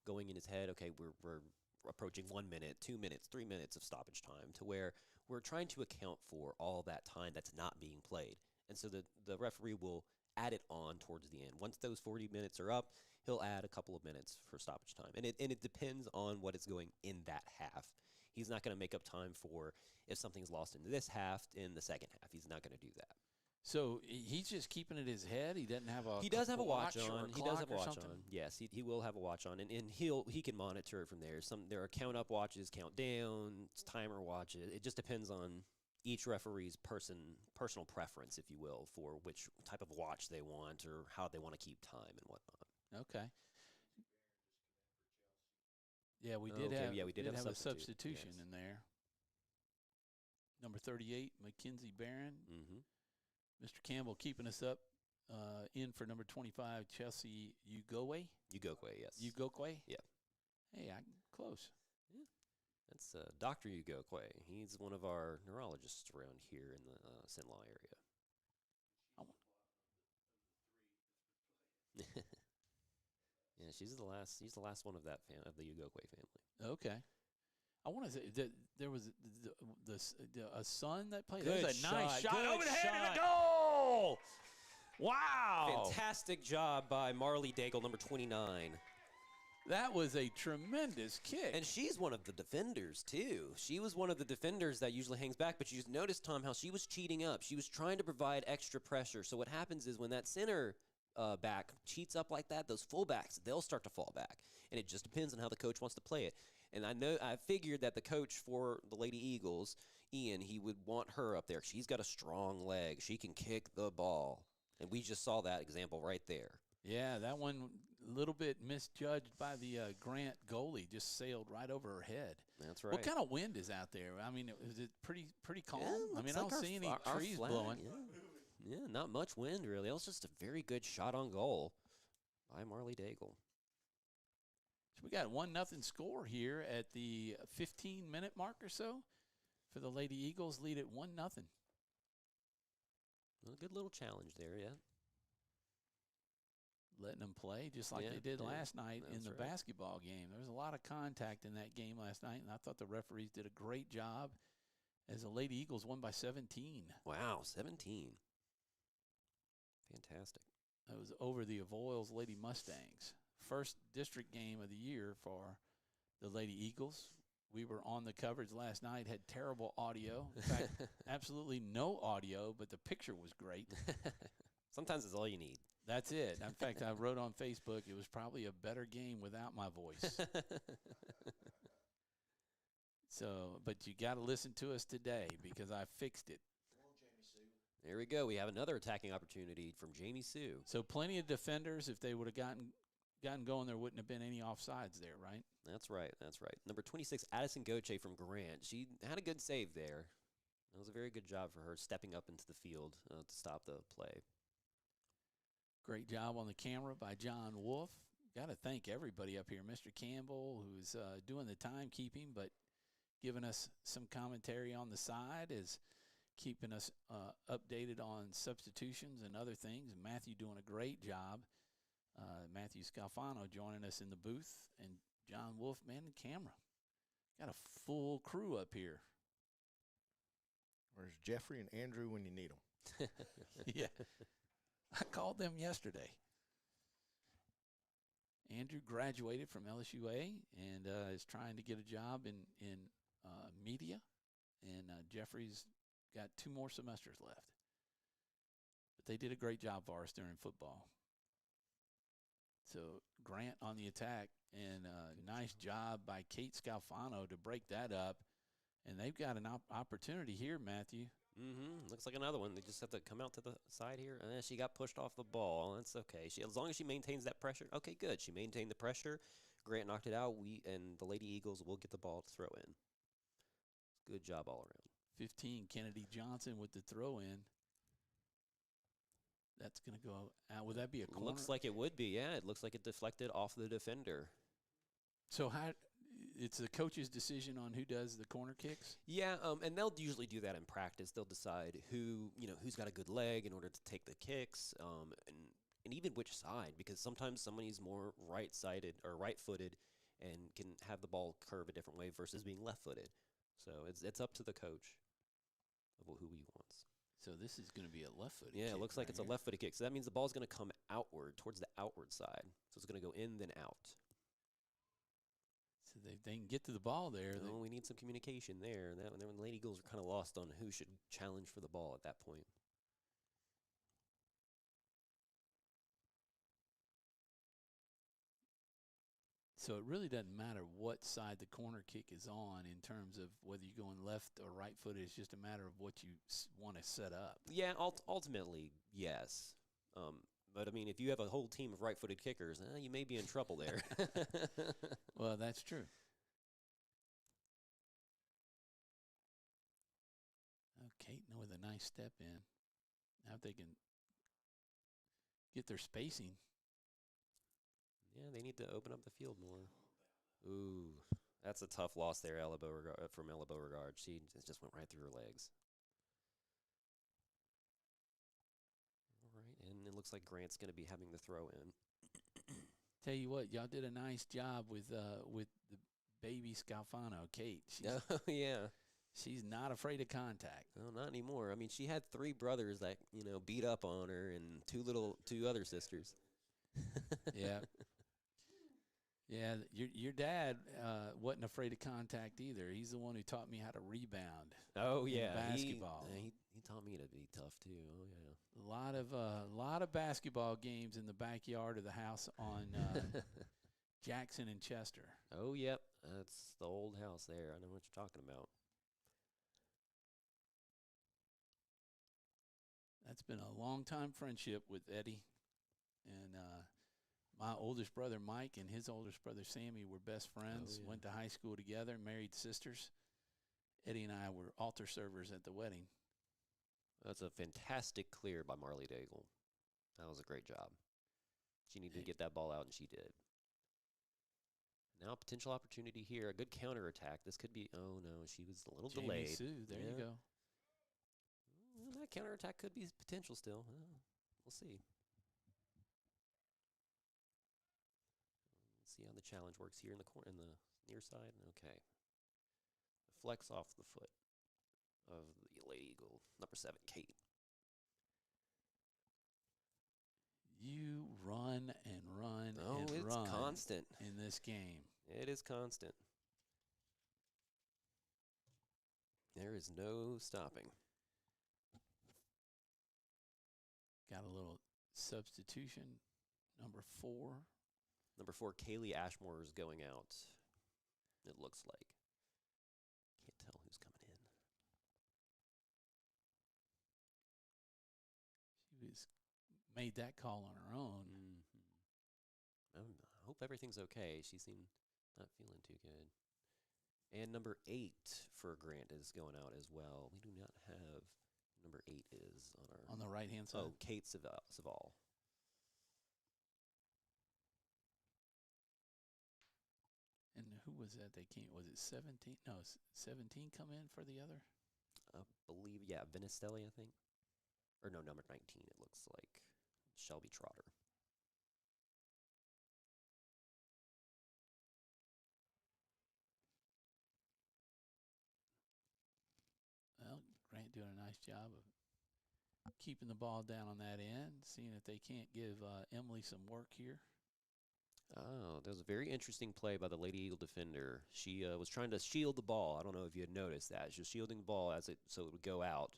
going in his head. Okay, we're approaching 1 minute, 2 minutes, 3 minutes of stoppage time, to where we're trying to account for all that time that's not being played. And so the referee will add it on towards the end. Once those 40 minutes are up, he'll add a couple of minutes for stoppage time. And it depends on what is going in that half. He's not going to make up time for if something's lost in this half in the second half. He's not going to do that. So he's just keeping it in his head. He doesn't have a. He does have a watch or on. a He does have a clock or watch something? on. Yes, he will have a watch on, and he can monitor it from there. There are count up watches, count down, timer watches. It just depends on each referee's personal preference, if you will, for which type of watch they want or how they want to keep time and whatnot. Okay. Yeah, we did have. Yeah, we did have a substitute, substitution yes. in there. Number 38, Mackenzie Barron. Mm-hmm. Mr. Campbell keeping us up. In for number 25, Chelsea Ugokwe. Ugokwe, yes. Ugokwe? Yeah. Hey, I'm close. That's Dr. Ugokwe. He's one of our neurologists around here in the Sinlaw area. Yeah, she's the last one of that of the Ugokwe family. Okay. I want to say that there was a son that played. Good That was a nice shot. shot Good over the head shot. of the goal. Wow. Fantastic job by Marley Daigle, number 29. That was a tremendous kick. And she's one of the defenders, too. She was one of the defenders that usually hangs back, but you just noticed, Tom, how she was cheating up. She was trying to provide extra pressure. So what happens is when that center back cheats up like that, those fullbacks, they'll start to fall back. And it just depends on how the coach wants to play it. And I figured that the coach for the Lady Eagles, Ian, he would want her up there. She's got a strong leg. She can kick the ball. And we just saw that example right there. Yeah, that one a little bit misjudged by the Grant goalie, just sailed right over her head. That's right. What kind of wind is out there? I mean, is it pretty calm? Yeah, I mean, looks I like don't our see any our trees flag, blowing. Yeah, not much wind, really. It was just a very good shot on goal by Marley Daigle. So we got 1-0 score here at the 15-minute mark or so for the Lady Eagles, lead at 1-0. Well, a good little challenge there, yeah. Letting them play just like they did last night in the basketball game. There was a lot of contact in that game last night, and I thought the referees did a great job as the Lady Eagles won by 17. Wow, 17. Fantastic. It was over the Avoyles Lady Mustangs. First district game of the year for the Lady Eagles. We were on the coverage last night, had terrible audio. In fact, absolutely no audio, but the picture was great. Sometimes it's all you need. That's it. In fact, I wrote on Facebook, it was probably a better game without my voice. So, but you got to listen to us today because I fixed it. There we go. We have another attacking opportunity from Jamie Sue. So plenty of defenders. If they would have gotten going, there wouldn't have been any offsides there, right? That's right. That's right. Number 26, Addison Goche from Grant. She had a good save there. That was a very good job for her stepping up into the field to stop the play. Great job on the camera by John Wolf. Got to thank everybody up here. Mr. Campbell, who's doing the timekeeping, but giving us some commentary on the side, is keeping us updated on substitutions and other things. And Matthew doing a great job. Matthew Scalfano joining us in the booth, and John Wolf manning the camera. Got a full crew up here. Where's Jeffrey and Andrew when you need them? Yeah. I called them yesterday. Andrew graduated from LSUA and is trying to get a job in media, and Jeffrey's got 2 more semesters left. But they did a great job for us during football. So Grant on the attack, and nice job by Kate Scalfano to break that up. And they've got an opportunity here, Matthew. Mm-hmm. Looks like another one. They just have to come out to the side here. And she got pushed off the ball. That's okay. As long as she maintains that pressure. Okay, good. She maintained the pressure. Grant knocked it out. And the Lady Eagles will get the ball to throw in. Good job all around. 15, Kennedy Johnson with the throw-in. That's going to go out. Would that be a corner? Looks like it would be, yeah. It looks like it deflected off the defender. So it's the coach's decision on who does the corner kicks? Yeah, and they'll usually do that in practice. They'll decide who's got a good leg in order to take the kicks, and even which side, because sometimes somebody's more right-sided or right-footed and can have the ball curve a different way versus being left-footed. So it's up to the coach of who he wants. So this is going to be a left-footed Yeah, kick it looks like right it's a here. left-footed kick. So that means the ball's going to come outward, towards the outward side. So it's going to go in, then out. So they can get to the ball there. Oh, we need some communication there. And then the Lady Eagles are kind of lost on who should challenge for the ball at that point. So it really doesn't matter what side the corner kick is on in terms of whether you're going left or right-footed. It's just a matter of what you want to set up. Yeah, ultimately, yes. But, I mean, if you have a whole team of right-footed kickers, you may be in trouble there. Well, that's true. Oh, Caton with a nice step in. Now if they can get their spacing. Yeah, they need to open up the field more. Ooh, that's a tough loss there, from Ella Beauregard. She just went right through her legs. All right, and it looks like Grant's going to be having the throw in. Tell you what, y'all did a nice job with the baby Scalfano, Kate. Oh, yeah. She's not afraid of contact. No, not anymore. I mean, she had 3 brothers that, beat up on her and 2 other sisters. Yeah. Yeah, your dad wasn't afraid of contact either. He's the one who taught me how to rebound. Oh, in yeah. basketball. He taught me to be tough, too. Oh, yeah. A lot of basketball games in the backyard of the house on Jackson and Chester. Oh, yep. That's the old house there. I know what you're talking about. That's been a long-time friendship with Eddie. And my oldest brother, Mike, and his oldest brother, Sammy, were best friends, yeah. went to high school together, married sisters. Eddie and I were altar servers at the wedding. That's a fantastic clear by Marley Daigle. That was a great job. She needed to get that ball out, and she did. Now, potential opportunity here. A good counterattack. This could be, oh, no, she was a little Jamie delayed. Sue, there you Yeah. go. Well, that counterattack could be potential still. We'll see. Let's see how the challenge works here in the near side. Okay. Flex off the foot of the Lady Eagle, number 7, Kate. You run and run and it's run constant. in this game. It is constant. There is no stopping. Got a little substitution. Number 4. Number 4, Kaylee Ashmore is going out. It looks like. Can't tell who's coming in. She was made that call on her own. I hope everything's okay. She seemed not feeling too good. And number 8 for Grant is going out as well. We do not have number 8 is On the right-hand side. Oh, Kate Saval. And who was that? Was it 17? No, 17 come in for the other? I believe, yeah, Vinistelli, I think. Or no, number 19, it looks like. Shelby Trotter. Well, Grant doing a nice job of keeping the ball down on that end, seeing if they can't give Emily some work here. Oh, there was a very interesting play by the Lady Eagle defender. She was trying to shield the ball. I don't know if you had noticed that. She was shielding the ball so it would go out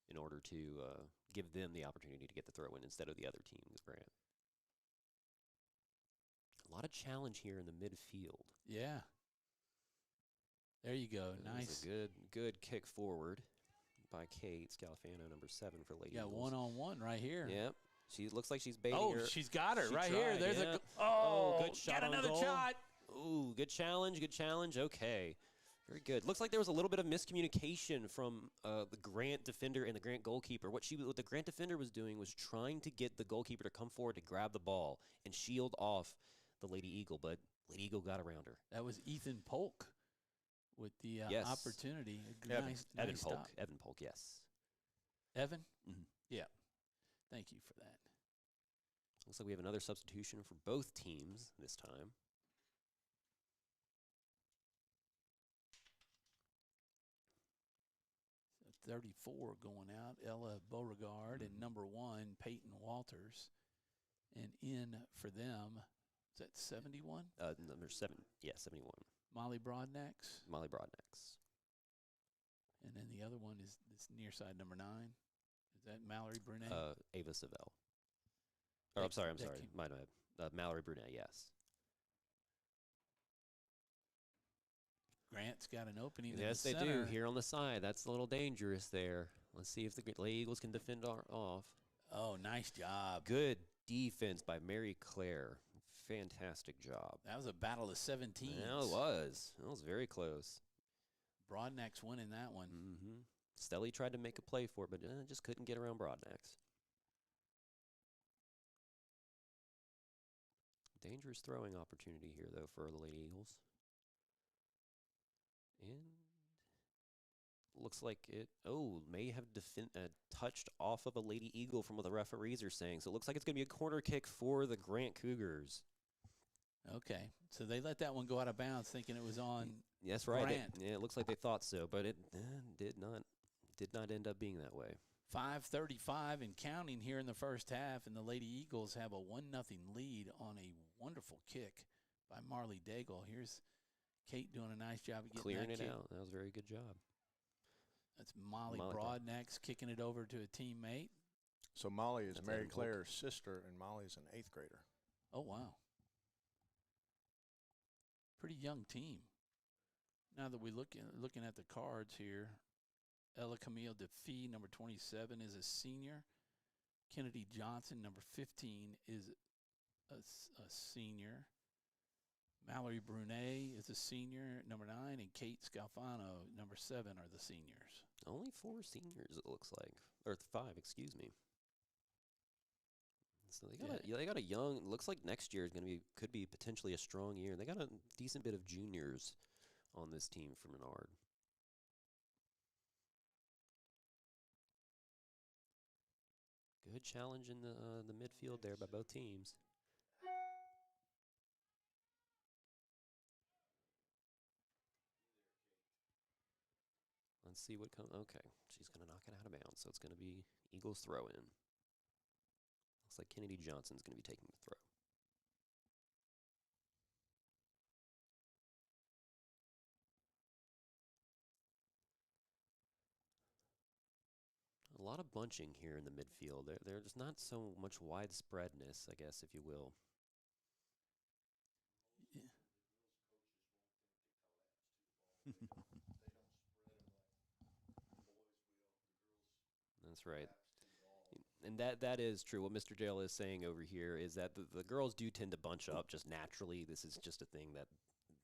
in order to give them the opportunity to get the throw in instead of the other team, Grant. A lot of challenge here in the midfield. Yeah. There you go. That Nice. was a good kick forward by Kate Scalfano, number 7 for Lady Yeah, Eagles. one-on-one right here. Yep. She looks like she's baiting her. Oh, she's got her She right tried, here. There's yeah. good shot got on another goal. shot. Ooh, good challenge. Okay. Very good. Looks like there was a little bit of miscommunication from the Grant defender and the Grant goalkeeper. What the Grant defender was doing was trying to get the goalkeeper to come forward to grab the ball and shield off the Lady Eagle, but Lady Eagle got around her. That was Ethan Polk with the Yes. opportunity. Evan Nice Polk. stop. Evan Polk, yes. Evan? Mhm. Yeah. Thank you for that. Looks like we have another substitution for both teams this time. 34 going out, Ella Beauregard, and number 1, Peyton Walters. And in for them, is that 71? Number 7, yeah, 71. Molly Broadnax. Molly Broadnax. And then the other one is this near side, number 9. Is that Mallory Brunet? Ava Savell. Or I'm sorry. My bad. Mallory Brunet, yes. Grant's got an opening. Yes, in the they do. center. Here on the side. That's a little dangerous there. Let's see if the Lady Eagles can defend off. Oh, nice job. Good defense by Mary Claire. Fantastic job. That was a battle of 17. Yeah, it was. It was very close. Broadnax winning that one. Mm-hmm. Stelly tried to make a play for it, but just couldn't get around Broadnax. Dangerous throwing opportunity here, though, for the Lady Eagles. And looks like it, may have touched off of a Lady Eagle from what the referees are saying. So it looks like it's going to be a corner kick for the Grant Cougars. Okay, so they let that one go out of bounds thinking it was on That's right. Grant. It looks like they thought so, but it did not end up being that way. 5:35 and counting here in the first half, and the Lady Eagles have a 1-0 lead on a wonderful kick by Marley Daigle. Here's Kate doing a nice job of getting Clearing that it kick. out. That was a very good job. That's Molly Broadnax kicking it over to a teammate. So Molly is That's Mary Adam Claire's sister, and Molly's an 8th grader. Oh, wow. Pretty young team. Now that we're looking at the cards here, Ella Camille DeFee, number 27, is a senior. Kennedy Johnson, number 15, is a senior. Mallory Brunet is a senior, number 9, and Kate Scalfano, number 7, are the seniors. Only 4 seniors, it looks like. Or 5, excuse me. So they got a young, looks like next year is could be potentially a strong year. They got a decent bit of juniors on this team for Menard. Good challenge in the midfield there by both teams. Let's see what comes. Okay, she's going to knock it out of bounds, so it's going to be Eagles throw in. Looks like Kennedy Johnson's going to be taking the throw. A lot of bunching here in the midfield. There's not so much widespreadness, I guess, if you will. That's right. And that is true. What Mr. Jail is saying over here is that the girls do tend to bunch up just naturally. This is just a thing that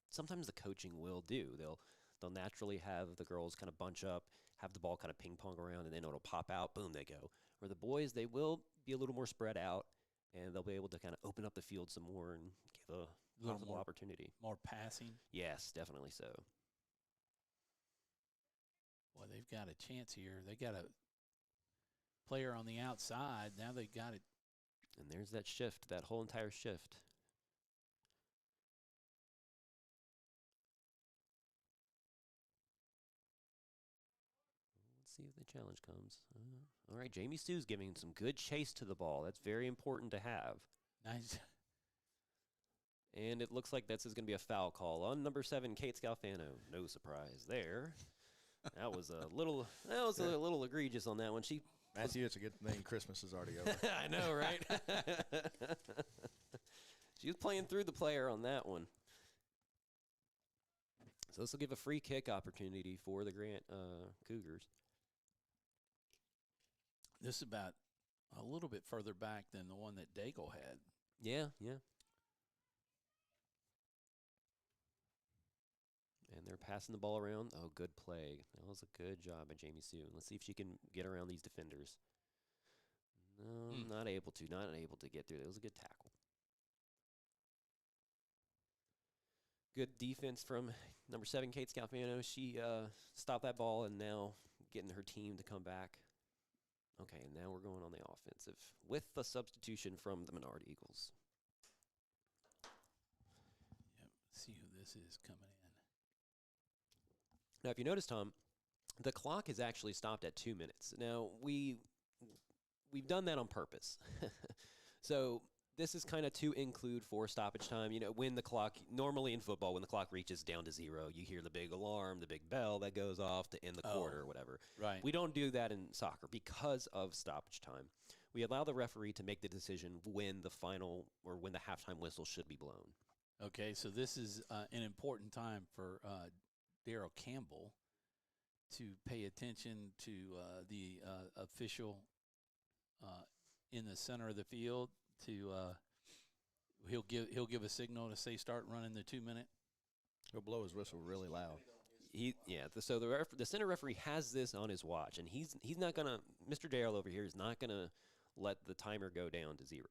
sometimes the coaching will do. They'll naturally have the girls kind of bunch up, have the ball kind of ping pong around, and then it'll pop out. Boom, they go. Where the boys, they will be a little more spread out, and they'll be able to kind of open up the field some more and give a little possible opportunity. More passing. Yes, definitely so. Well, they've got a chance here. They got a player on the outside. Now they got it. And there's that shift, that whole entire shift. Let's see if the challenge comes. All right, Jamie Sue's giving some good chase to the ball. That's very important to have. Nice. And it looks like this is going to be a foul call on number 7, Kate Scalfano. No surprise there. That was a little egregious on that one. Matthew, it's a good thing Christmas is already over. I know, right? She was playing through the player on that one. So this will give a free kick opportunity for the Grant Cougars. This is about a little bit further back than the one that Daigle had. Yeah. And they're passing the ball around. Oh, good play. That was a good job by Jamie Sue. Let's see if she can get around these defenders. No, not able to get through. That was a good tackle. Good defense from number 7, Kate Scalfano. She stopped that ball and now getting her team to come back. Okay, and now we're going on the offensive with the substitution from the Menard Eagles. Yep. See who this is coming in. Now, if you notice, Tom, The clock is actually stopped at 2 minutes. Now, we've done that on purpose. So this is kind of to include for stoppage time. You know, when the clock, normally in football, when the clock reaches down to 0, you hear the big alarm, the big bell that goes off to end the quarter or whatever. Right. We don't do that in soccer because of stoppage time. We allow the referee to make the decision when the final or when the halftime whistle should be blown. Okay, so this is an important time for Darryl Campbell to pay attention to the official in the center of the field. He'll give a signal to say start running the 2 minute. He'll blow his whistle really loud. So the center referee has this on his watch, and he's not gonna. Mr. Darryl over here is not gonna let the timer go down to 0.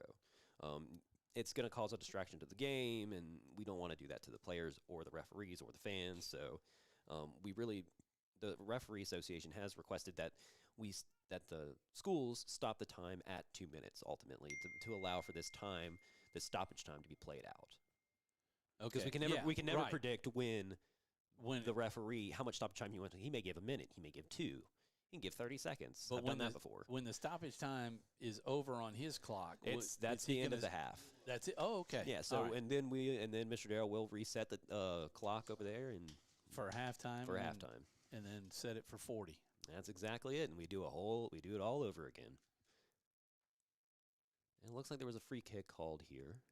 It's gonna cause a distraction to the game, and we don't want to do that to the players or the referees or the fans. So the referee association has requested that the schools stop the time at 2 minutes ultimately to allow for this stoppage time to be played out. Because we can never predict when the referee, how much stoppage time he wants. He may give a minute, he may give 2, he can give 30 seconds. I've done that before. When the stoppage time is over on his clock, that's the end of the half. That's it. Oh, okay. Yeah. So right. and then Mr. Darryl will reset the clock over there and for halftime. Halftime. And then set it for 40. That's exactly it, and we do it all over again. And it looks like there was a free kick called here.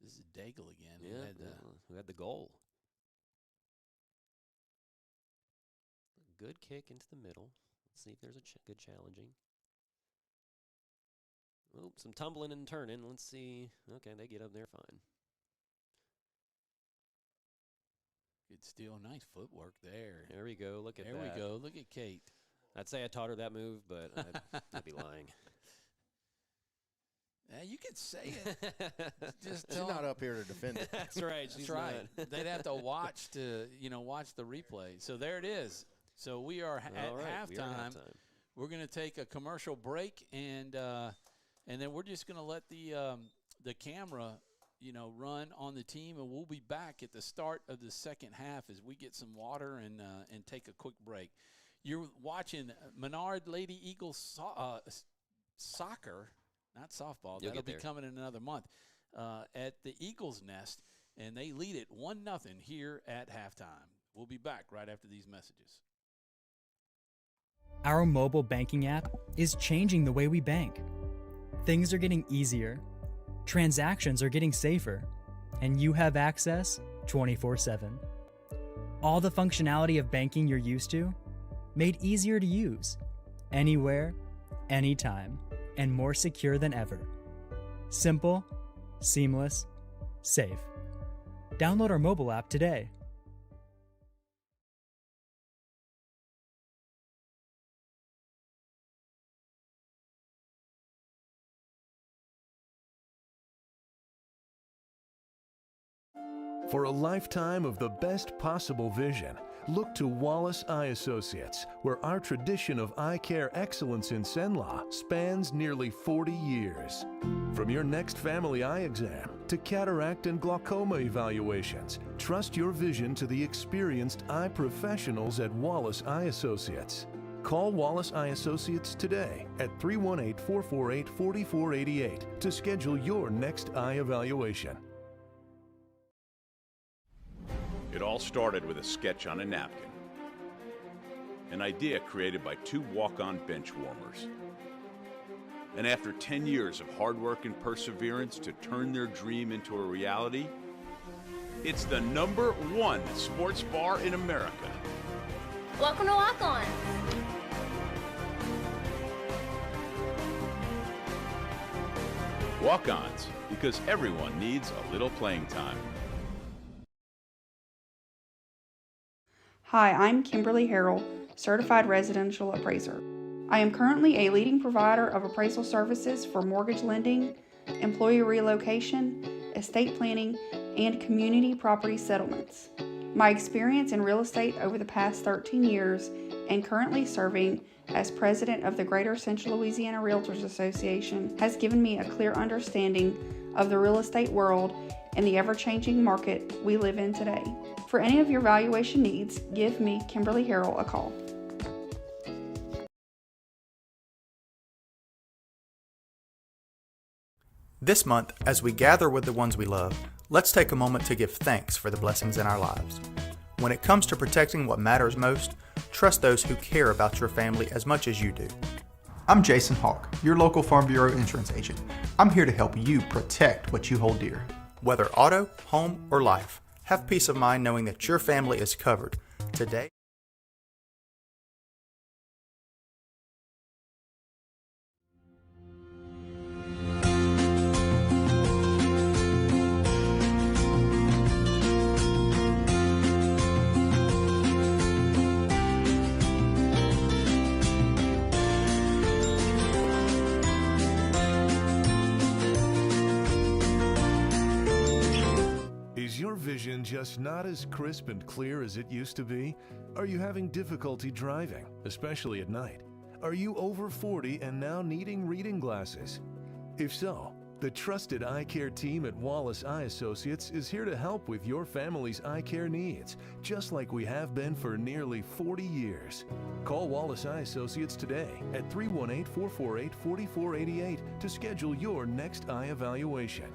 This is Daigle again. Yeah, who had the goal. A good kick into the middle. Let's see if there's a good challenging. Oh, some tumbling and turning. Let's see. Okay, they get up there fine. Good steal. Nice footwork there. There we go. Look at that. There we go. Look at Kate. I'd say I taught her that move, but I'd be lying. You could say it. She's not up here to defend it. That's right. That's right. They'd have to watch the replay. So there it is. So we are at halftime. We're going to take a commercial break, and then we're just going to let the camera run on the team, and we'll be back at the start of the second half as we get some water and take a quick break. You're watching Menard Lady Eagles soccer, not softball. That'll be coming in another month at the Eagles Nest, and they lead it 1-0 here at halftime. We'll be back right after these messages. Our mobile banking app is changing the way we bank. Things are getting easier, transactions are getting safer, and you have access 24/7. All the functionality of banking you're used to, made easier to use, anywhere, anytime, and more secure than ever. Simple, seamless, safe. Download our mobile app today. For a lifetime of the best possible vision, look to Wallace Eye Associates, where our tradition of eye care excellence in Cenla spans nearly 40 years. From your next family eye exam to cataract and glaucoma evaluations, trust your vision to the experienced eye professionals at Wallace Eye Associates. Call Wallace Eye Associates today at 318-448-4488 to schedule your next eye evaluation. It all started with a sketch on a napkin. An idea created by 2 walk-on bench warmers. And after 10 years of hard work and perseverance to turn their dream into a reality, it's the #1 sports bar in America. Welcome to Walk On. Walk-ons, because everyone needs a little playing time. Hi, I'm Kimberly Harrell, Certified Residential Appraiser. I am currently a leading provider of appraisal services for mortgage lending, employee relocation, estate planning, and community property settlements. My experience in real estate over the past 13 years and currently serving as president of the Greater Central Louisiana Realtors Association has given me a clear understanding of the real estate world in the ever-changing market we live in today. For any of your valuation needs, give me, Kimberly Harrell, a call. This month, as we gather with the ones we love, let's take a moment to give thanks for the blessings in our lives. When it comes to protecting what matters most, trust those who care about your family as much as you do. I'm Jason Hawk, your local Farm Bureau insurance agent. I'm here to help you protect what you hold dear. Whether auto, home, or life, have peace of mind knowing that your family is covered today. Is your vision just not as crisp and clear as it used to be? Are you having difficulty driving, especially at night? Are you over 40 and now needing reading glasses? If so, the trusted eye care team at Wallace Eye Associates is here to help with your family's eye care needs, just like we have been for nearly 40 years. Call Wallace Eye Associates today at 318-448-4488 to schedule your next eye evaluation.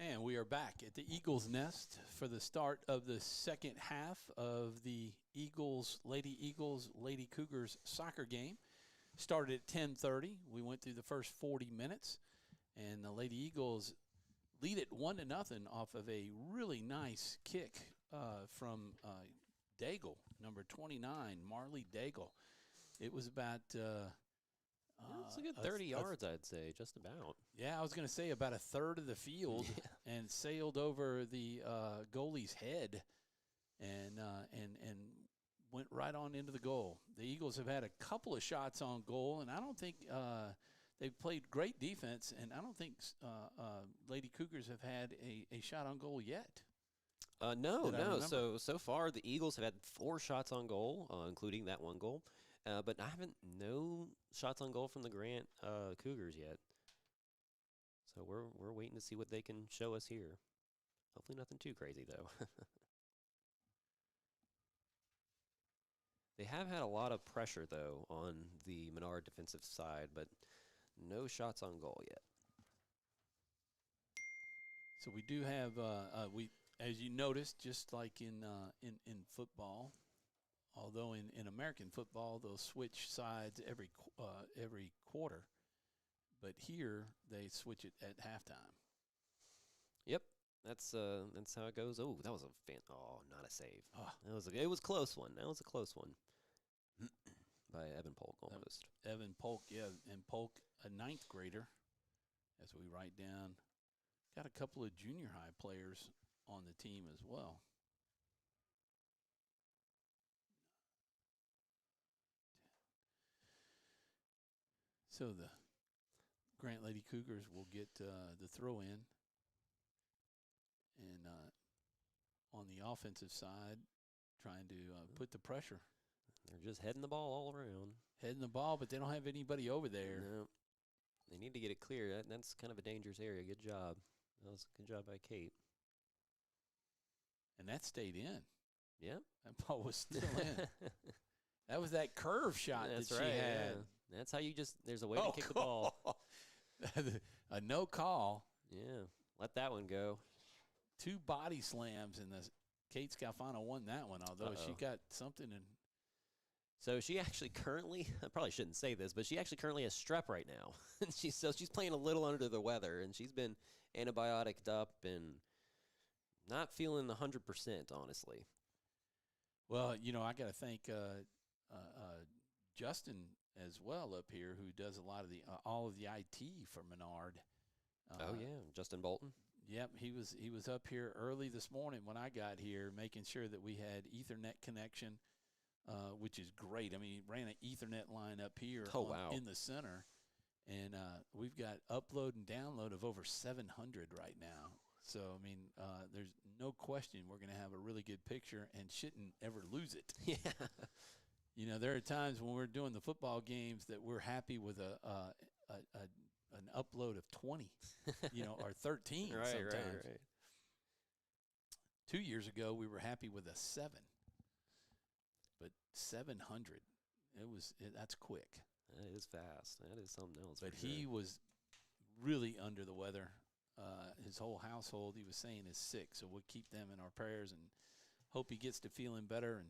And we are back at the Eagles Nest for the start of the second half of the Lady Cougars soccer game. Started at 10:30. We went through the first 40 minutes, and the Lady Eagles lead it 1-0 off of a really nice kick from Daigle, number 29, Marley Daigle. It was about it's a good 30 yards, I'd say, just about. Yeah, I was going to say about a third of the field, and sailed over the goalie's head, and went right on into the goal. The Eagles have had a couple of shots on goal, and I don't think they've played great defense, and I don't think Lady Cougars have had a shot on goal yet. No. So far, the Eagles have had 4 shots on goal, including that one goal. But I haven't no shots on goal from the Grant Cougars yet. So we're waiting to see what they can show us here. Hopefully nothing too crazy, though. They have had a lot of pressure, though, on the Menard defensive side, but no shots on goal yet. So we do have as you noticed, just like in football. Although in American football, they'll switch sides every quarter, but here they switch it at halftime. Yep, that's how it goes. Oh, that was not a save. It was a close one. That was a close one by Evan Polk almost. Evan Polk, yeah, and Polk, a 9th grader, as we write down. Got a couple of junior high players on the team as well. So the Grant Lady Cougars will get the throw in. And on the offensive side, trying to put the pressure. They're just heading the ball all around. Heading the ball, but they don't have anybody over there. No. They need to get it clear. That's kind of a dangerous area. Good job. That was a good job by Kate. And that stayed in. Yep. That ball was still in. That was that curve shot that she had. Yeah. That's how there's a way to kick the ball. A no call. Yeah. Let that one go. 2 body slams, and Kate Scalfano won that one, although she got something in. So she actually currently, I probably shouldn't say this, but she actually currently has strep right now. she's playing a little under the weather, and she's been antibioticed up and not feeling 100%, honestly. Well, I got to thank Justin as well up here, who does a lot of all of the IT for Menard. Justin Bolton. Yep, he was up here early this morning when I got here, making sure that we had Ethernet connection, which is great. I mean, he ran an Ethernet line up here in the center, and we've got upload and download of over 700 right now. So, I mean, there's no question we're going to have a really good picture and shouldn't ever lose it. Yeah. There are times when we're doing the football games that we're happy with an upload of 20, or 13 sometimes. Right. 2 years ago, we were happy with a 7. But 700, that's quick. That is fast. That is something else. But he was really under the weather. His whole household, he was saying, is sick. So we'll keep them in our prayers and hope he gets to feeling better and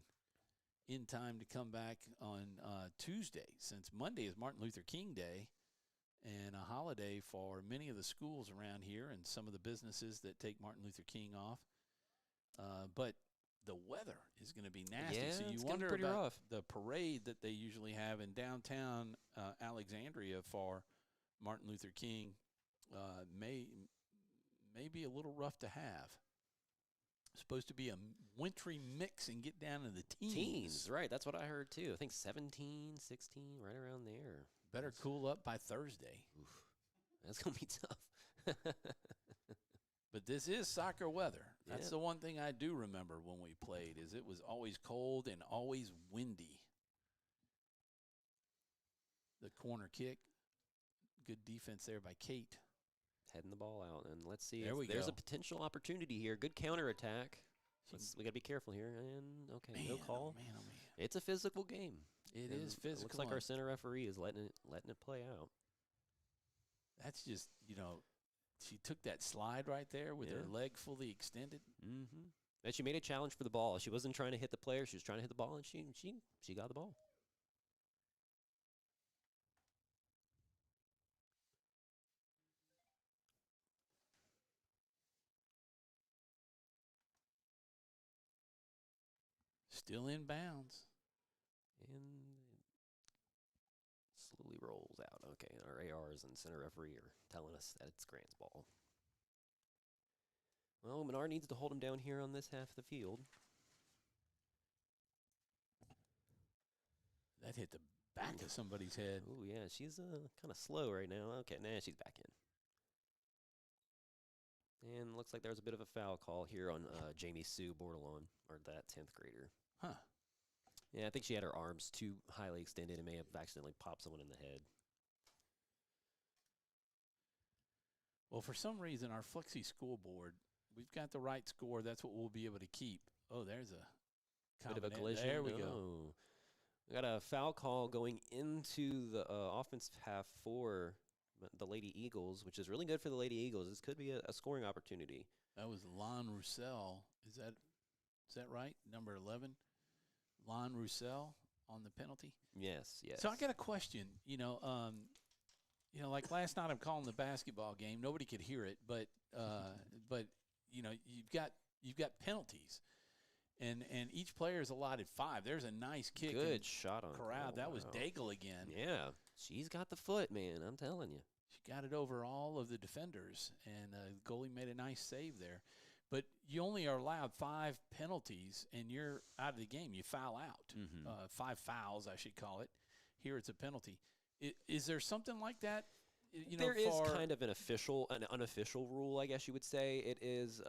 in time to come back on Tuesday, since Monday is Martin Luther King Day and a holiday for many of the schools around here and some of the businesses that take Martin Luther King off. But the weather is going to be nasty. Yeah, so you wonder about the parade that they usually have in downtown Alexandria for Martin Luther King may be a little rough to have. Supposed to be a wintry mix and get down to the teens. Right. That's what I heard, too. I think 17, 16, right around there. Better cool up by Thursday. Oof. That's going to be tough. But this is soccer weather. That's the one thing I do remember when we played, is it was always cold and always windy. The corner kick, good defense there by Kate. Heading the ball out, and let's see if there's a potential opportunity here. Good counterattack. We got to be careful here. And no call. Oh man. It's a physical game. It is physical. It looks like our center referee is letting it play out. That's just, she took that slide right there with her leg fully extended. Mm-hmm. And she made a challenge for the ball. She wasn't trying to hit the player. She was trying to hit the ball, and she got the ball. Still in bounds. And slowly rolls out. Okay, our ARs and center referee are telling us that it's Grant's ball. Well, Menard needs to hold him down here on this half of the field. That hit the back of somebody's head. Oh, yeah, she's kind of slow right now. Okay, she's back in. And looks like there's a bit of a foul call here on Jamie Sue Bordelon, or that 10th grader. Huh. Yeah, I think she had her arms too highly extended and may have accidentally popped someone in the head. Well, for some reason, our Flexi scoreboard, we've got the right score. That's what we'll be able to keep. Oh, there's a bit of a collision. There we go. We got a foul call going into the offensive half for the Lady Eagles, which is really good for the Lady Eagles. This could be a scoring opportunity. That was Lon Roussel. Is that right? Number 11, Lon Roussel on the penalty. Yes. So I got a question. Like last night, I'm calling the basketball game. Nobody could hear it, but you've got penalties, and each player is allotted 5. There's a nice kick. Good shot on Corral. That was Daigle again. Yeah, she's got the foot, man. I'm telling you. She got it over all of the defenders, and the goalie made a nice save there. But you only are allowed 5 penalties, and you're out of the game. You foul out. 5 fouls, I should call it. Here it's a penalty. Is there something like that? There is kind of an unofficial rule, I guess you would say. It is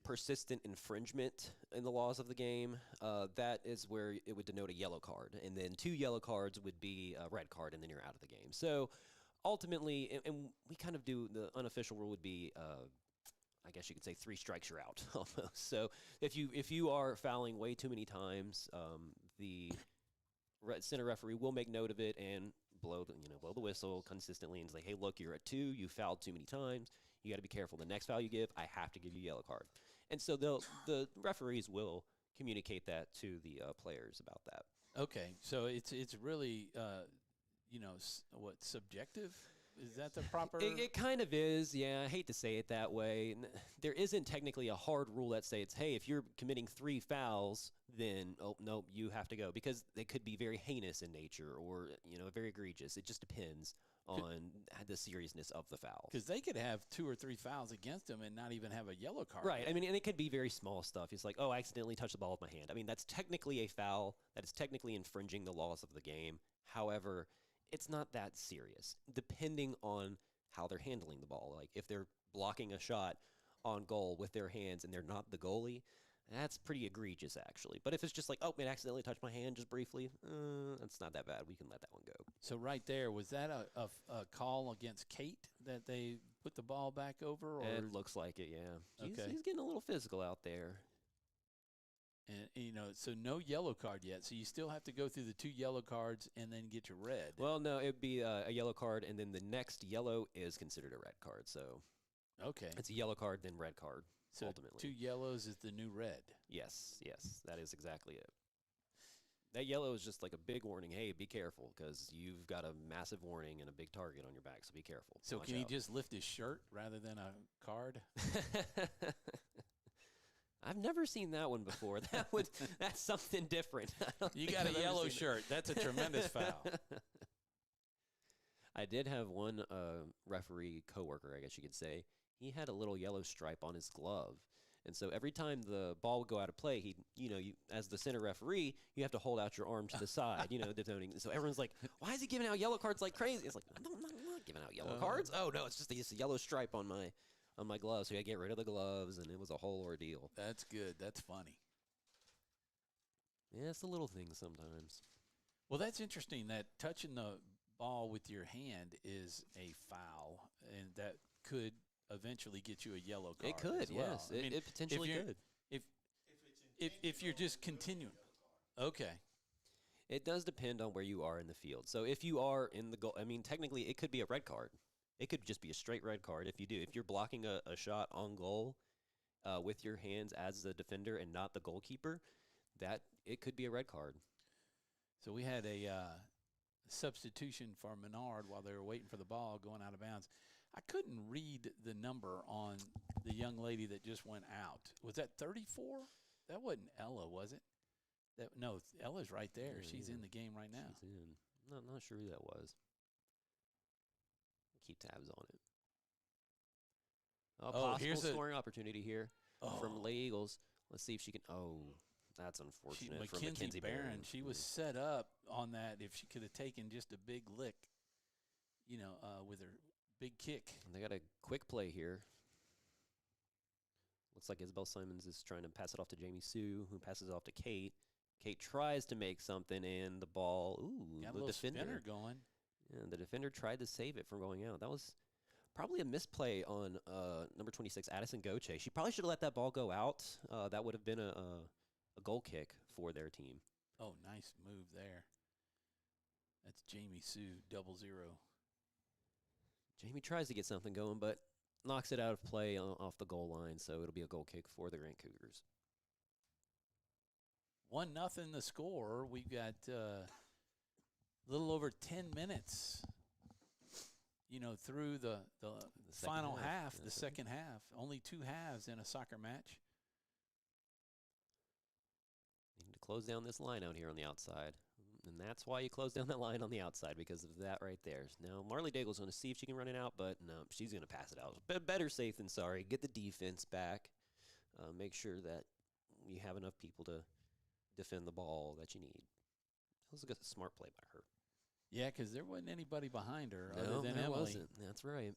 persistent infringement in the laws of the game. That is where it would denote a yellow card. And then 2 yellow cards would be a red card, and then you're out of the game. So ultimately, and we kind of do, the unofficial rule would be, I guess you could say 3 strikes, you're out almost. So if you are fouling way too many times, the center referee will make note of it and blow the whistle consistently and say, hey, look, you're at 2. You fouled too many times. You got to be careful. The next foul you give, I have to give you a yellow card. And so the referees will communicate that to the players about that. Okay, so it's really subjective? Is that the proper? It kind of is, yeah. I hate to say it that way. There isn't technically a hard rule that says, hey, if you're committing 3 fouls, then, oh, no, you have to go. Because they could be very heinous in nature or, very egregious. It just depends on the seriousness of the foul. Because they could have 2 or 3 fouls against them and not even have a yellow card. Right. I mean, and it could be very small stuff. It's like, oh, I accidentally touched the ball with my hand. I mean, that's technically a foul. That is technically infringing the laws of the game. However, it's not that serious, depending on how they're handling the ball. Like, if they're blocking a shot on goal with their hands and they're not the goalie, that's pretty egregious, actually. But if it's just like, oh, it accidentally touched my hand just briefly, that's not that bad. We can let that one go. So right there, was that a call against Kate that they put the ball back over? Or? It looks like it, yeah. Okay. He's getting a little physical out there. And, so no yellow card yet. So you still have to go through the 2 yellow cards and then get your red. Well, no, it would be a yellow card, and then the next yellow is considered a red card. So okay, it's a yellow card, then red card, so ultimately. 2 yellows is the new red. Yes, that is exactly it. That yellow is just like a big warning. Hey, be careful, because you've got a massive warning and a big target on your back, so be careful. So Watch can he out. just lift his shirt rather than a card? I've never seen that one before. That's something different. You got a yellow shirt. That's a tremendous foul. I did have one referee coworker, I guess you could say. He had a little yellow stripe on his glove. And so every time the ball would go out of play, you as the center referee, you have to hold out your arm to the side, denoting. So everyone's like, why is he giving out yellow cards like crazy? It's like, I'm not giving out yellow cards. Oh, no, it's just a yellow stripe on my gloves. So I get rid of the gloves, and it was a whole ordeal. That's good. That's funny. Yeah, it's the little things sometimes. Well, that's interesting that touching the ball with your hand is a foul, and that could eventually get you a yellow card. It could, as well. yes. I mean, it potentially could. If you're just continuing. Okay. It does depend on where you are in the field. So if you are in the goal, I mean, technically it could be a red card. It could just be a straight red card if you do. If you're blocking a shot on goal with your hands as the defender and not the goalkeeper, that it could be a red card. So we had a substitution for Menard while they were waiting for the ball going out of bounds. I couldn't read the number on the young lady that just went out. Was that 34? That wasn't Ella, was it? No, Ella's right there. Yeah, She's in the game right now. She's in. Not sure who that was. Keep tabs on it. Possible here's scoring opportunity here from Lady Eagles. Let's see if she can. That's unfortunate for Mackenzie Barron. She was set up on that if she could have taken just a big lick, with her big kick. And they got a quick play here. Looks like Isabel Simons is trying to pass it off to Jamie Sue, who passes it off to Kate. Kate tries to make something, and the ball, Got a the little defender spinner going. And the defender tried to save it from going out. That was probably a misplay on number 26, Addison Goche. She probably should have let that ball go out. That would have been a goal kick for their team. Oh, nice move there. That's Jamie Sue, 0-0. Jamie tries to get something going, but knocks it out of play off the goal line, so it'll be a goal kick for the Grant Cougars. 1-0 the score. We've got a little over 10 minutes, through the final half, the second half. Only 2 halves in a soccer match. You need to close down this line out here on the outside. And that's why you close down that line on the outside, because of that right there. Now, Marley Daigle's going to see if she can run it out, but no, she's going to pass it out. Better safe than sorry. Get the defense back. Make sure that you have enough people to defend the ball that you need. That was a good, smart play by her. Yeah, because there wasn't anybody behind her No, other than there Emily. wasn't. That's right.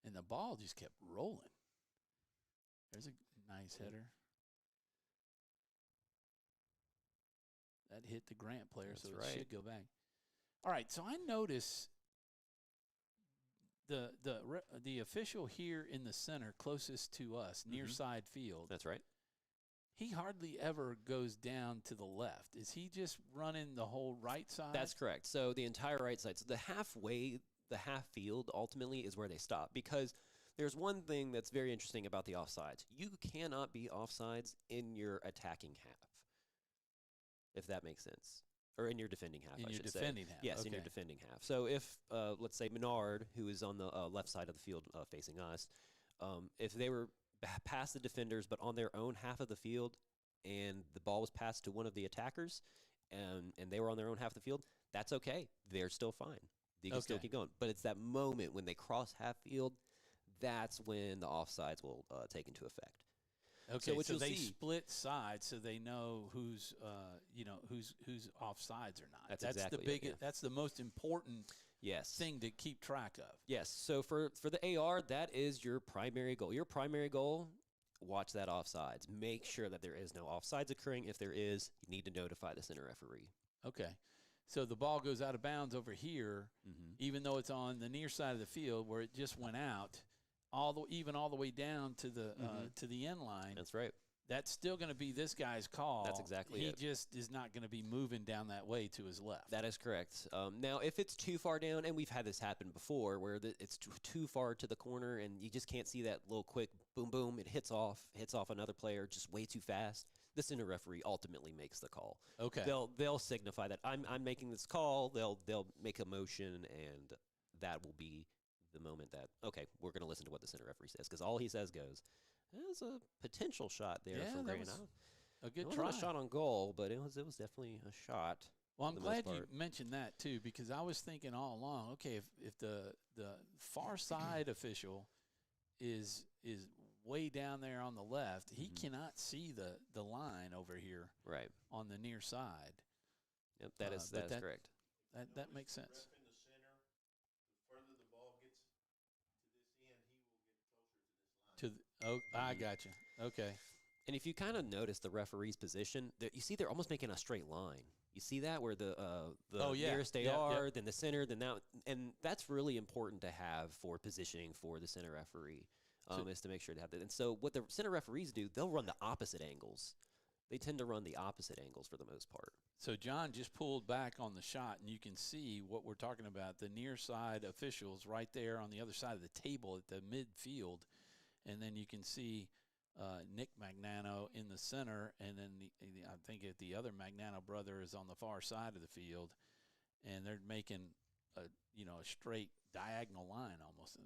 And the ball just kept rolling. There's a nice header. That hit the Grant player, That's so right. it should go back. All right, so I notice the official here in the center closest to us, near side field. That's right. He hardly ever goes down to the left. Is he just running the whole right side? That's correct. So the entire right side. So the half field ultimately is where they stop, because there's one thing that's very interesting about the offsides. You cannot be offsides in your attacking half, if that makes sense. Or in your defending half, I should say. Defending half. Yes, okay. in your defending half. So if, let's say, Menard, who is on the left side of the field facing us, if they were past the defenders but on their own half of the field and the ball was passed to one of the attackers and they were on their own half of the field, that's okay. They're still fine. They can still keep going. But it's that moment when they cross half field, that's when the offsides will take into effect. Okay, so they split sides so they know who's who's offsides or not. That's the exactly biggest. it, yeah. That's the most important thing to keep track of. Yes. So for the AR, that is your primary goal. Your primary goal, watch that offsides. Make sure that there is no offsides occurring. If there is, you need to notify the center referee. Okay. So the ball goes out of bounds over here, even though it's on the near side of the field where it just went out, all the way down to the end line. That's right. That's still going to be this guy's call. That's exactly it. He just is not going to be moving down that way to his left. That is correct. Now, if it's too far down, and we've had this happen before, where it's too far to the corner, and you just can't see that little quick boom, boom, it hits off another player just way too fast. The center referee ultimately makes the call. Okay. They'll signify that I'm making this call. They'll make a motion, and that will be the moment that, okay, we're going to listen to what the center referee says, because all he says goes. It was a potential shot there from Grant. A good it try. wasn't a shot on goal, but it was definitely a shot. Well, I'm glad you mentioned that too, because I was thinking all along, okay, if the far side official is way down there on the left, he cannot see the line over here right on the near side. Yep, that is correct. That makes sense. I got you. Okay. And if you kind of notice the referee's position, you see they're almost making a straight line. You see that where the nearest they are, then the center, then that, and that's really important to have for positioning for the center referee, is to make sure to have that. And so what the center referees do, they'll run the opposite angles they tend to run the opposite angles for the most part. So John just pulled back on the shot, and you can see what we're talking about. The near side officials right there on the other side of the table at the midfield, and then you can see Nick Magnano in the center, and then I think the other Magnano brother is on the far side of the field, and they're making a straight diagonal line almost.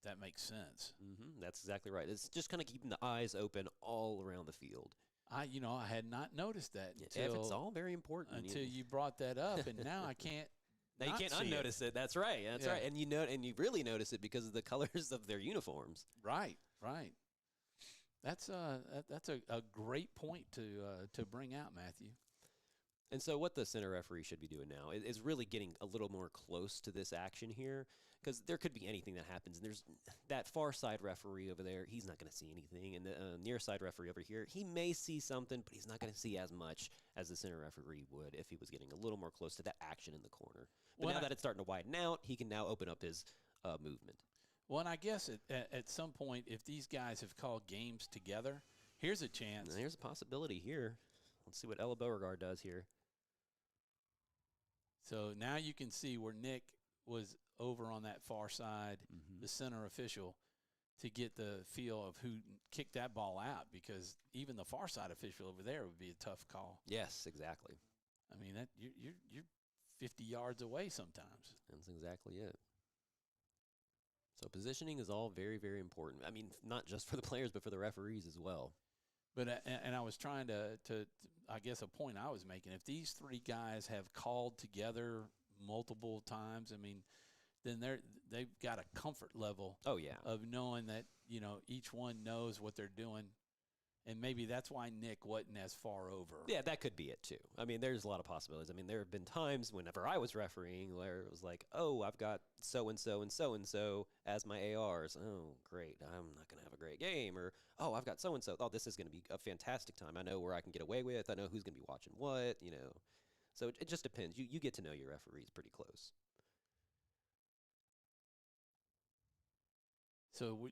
That makes sense. That's exactly right. It's just kind of keeping the eyes open all around the field. I had not noticed that until it's all very important until you brought that up, and now I can't. Now you can't unnotice it. That's right. That's right. And you really notice it because of the colors of their uniforms. Right. That's a great point to bring out, Matthew. And so what the center referee should be doing now is really getting a little more close to this action here, because there could be anything that happens. And there's that far side referee over there. He's not going to see anything. And the near side referee over here, he may see something, but he's not going to see as much as the center referee would if he was getting a little more close to that action in the corner. But now that it's starting to widen out, he can now open up his movement. Well, and I guess at some point, if these guys have called games together, here's a chance. And there's a possibility here. Let's see what Ella Beauregard does here. So now you can see where Nick was over on that far side, the center official, to get the feel of who kicked that ball out, because even the far side official over there would be a tough call. Yes, exactly. I mean, that you're 50 yards away sometimes. That's exactly it. So positioning is all very, very important. I mean, not just for the players, but for the referees as well. But and I was trying to I guess a point I was making, if these three guys have called together multiple times, I mean, then they've got a comfort level. Oh yeah. Of knowing that each one knows what they're doing, and maybe that's why Nick wasn't as far over. Yeah, that could be it too. I mean, there's a lot of possibilities. I mean, there have been times whenever I was refereeing where it was like, oh, I've got so and so and so and so as my ARs. Oh, great, I'm not going to have a great game. Or oh, I've got so and so. Oh, this is going to be a fantastic time. I know where I can get away with. I know who's going to be watching what. So it just depends. You get to know your referees pretty close. So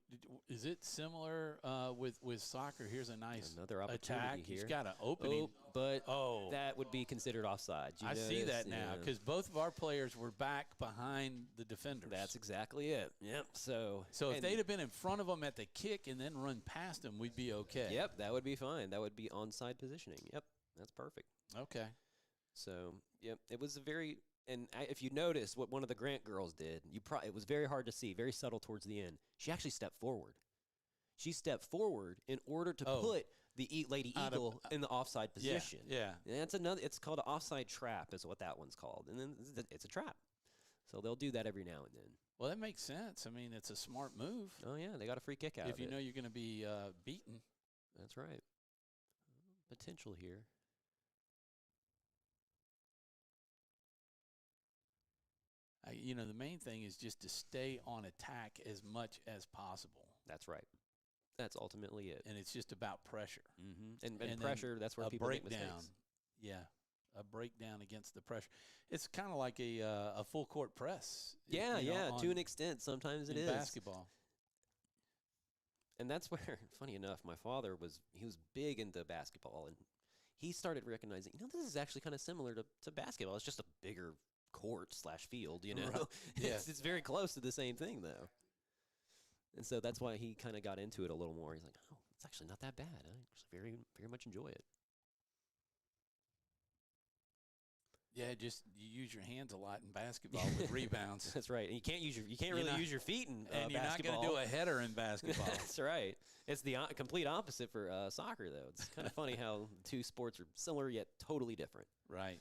is it similar with soccer? Here's a nice another opportunity attack. Here. He's got an opening. But that would be considered offside. I see that now, because both of our players were back behind the defenders. That's exactly it. Yep. So if they'd have been in front of them at the kick and then run past them, we'd be okay. Yep, that would be fine. That would be onside positioning. Yep, that's perfect. Okay. So, yep, it was a very – and if you notice what one of the Grant girls did, it was very hard to see, very subtle towards the end. She actually stepped forward. She stepped forward in order to put the Lady Eagle in the offside position. Yeah. And that's another. It's called an offside trap is what that one's called. And then it's a trap. So they'll do that every now and then. Well, that makes sense. I mean, it's a smart move. Oh, yeah, they got a free kick out of it. If you know you're going to be beaten. That's right. Potential here. The main thing is just to stay on attack as much as possible. That's right. That's ultimately it. And it's just about pressure. Mm-hmm. And pressure, that's where people make mistakes. Yeah, a breakdown against the pressure. It's kind of like a full court press. Yeah, to an extent. Sometimes it is. Basketball. And that's where, funny enough, my father was big into basketball, and he started recognizing, this is actually kind of similar to basketball. It's just a bigger court/field, Right. Yeah. It's very close to the same thing, though. And so that's why he kind of got into it a little more. He's like, oh, it's actually not that bad. I actually very, very much enjoy it. Yeah, just you use your hands a lot in basketball with rebounds. That's right. And you can't really use your feet in and you're basketball. not going to do a header in basketball. That's right. It's the complete opposite for soccer, though. It's kind of funny how two sports are similar yet totally different. Right.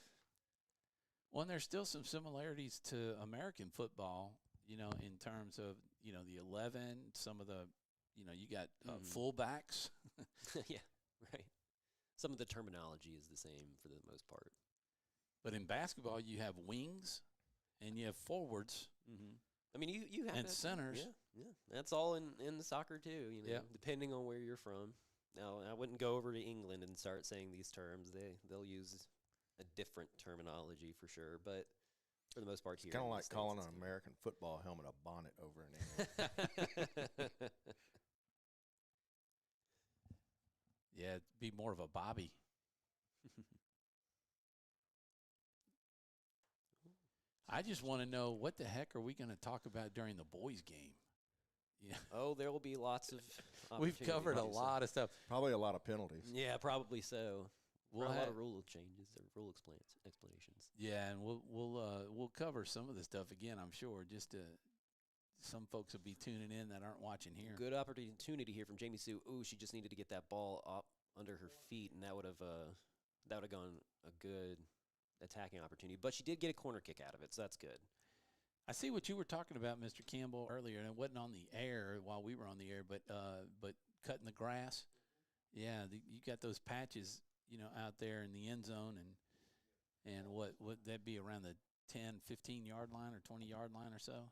Well, and there's still some similarities to American football, in terms of, the 11, some of the, you got fullbacks. Yeah, right. Some of the terminology is the same for the most part. But in basketball, you have wings and you have forwards. Mm-hmm. I mean, you have and centers. Yeah. That's all in the soccer too. Depending on where you're from. Now, I wouldn't go over to England and start saying these terms. They'll use a different terminology for sure, but for the most part, here it's kind of like calling an American football helmet a bonnet over in England. Yeah, it'd be more of a bobby. I just want to know what the heck are we going to talk about during the boys' game? Yeah. Oh, there will be lots of. We've covered a lot of stuff. Probably a lot of penalties. Yeah, probably so. We'll a lot have- of rule changes or rule explanations. Yeah, and we'll cover some of the stuff again, I'm sure. Just some folks will be tuning in that aren't watching here. Good opportunity here from Jamie Sue. Ooh, she just needed to get that ball up under her feet, and that would have gone a good attacking opportunity. But she did get a corner kick out of it, so that's good. I see what you were talking about, Mr. Campbell, earlier, and it wasn't on the air while we were on the air, but cutting the grass. Yeah, you got those patches, out there in the end zone, and what would that be around the 10, 15-yard line or 20-yard line or so?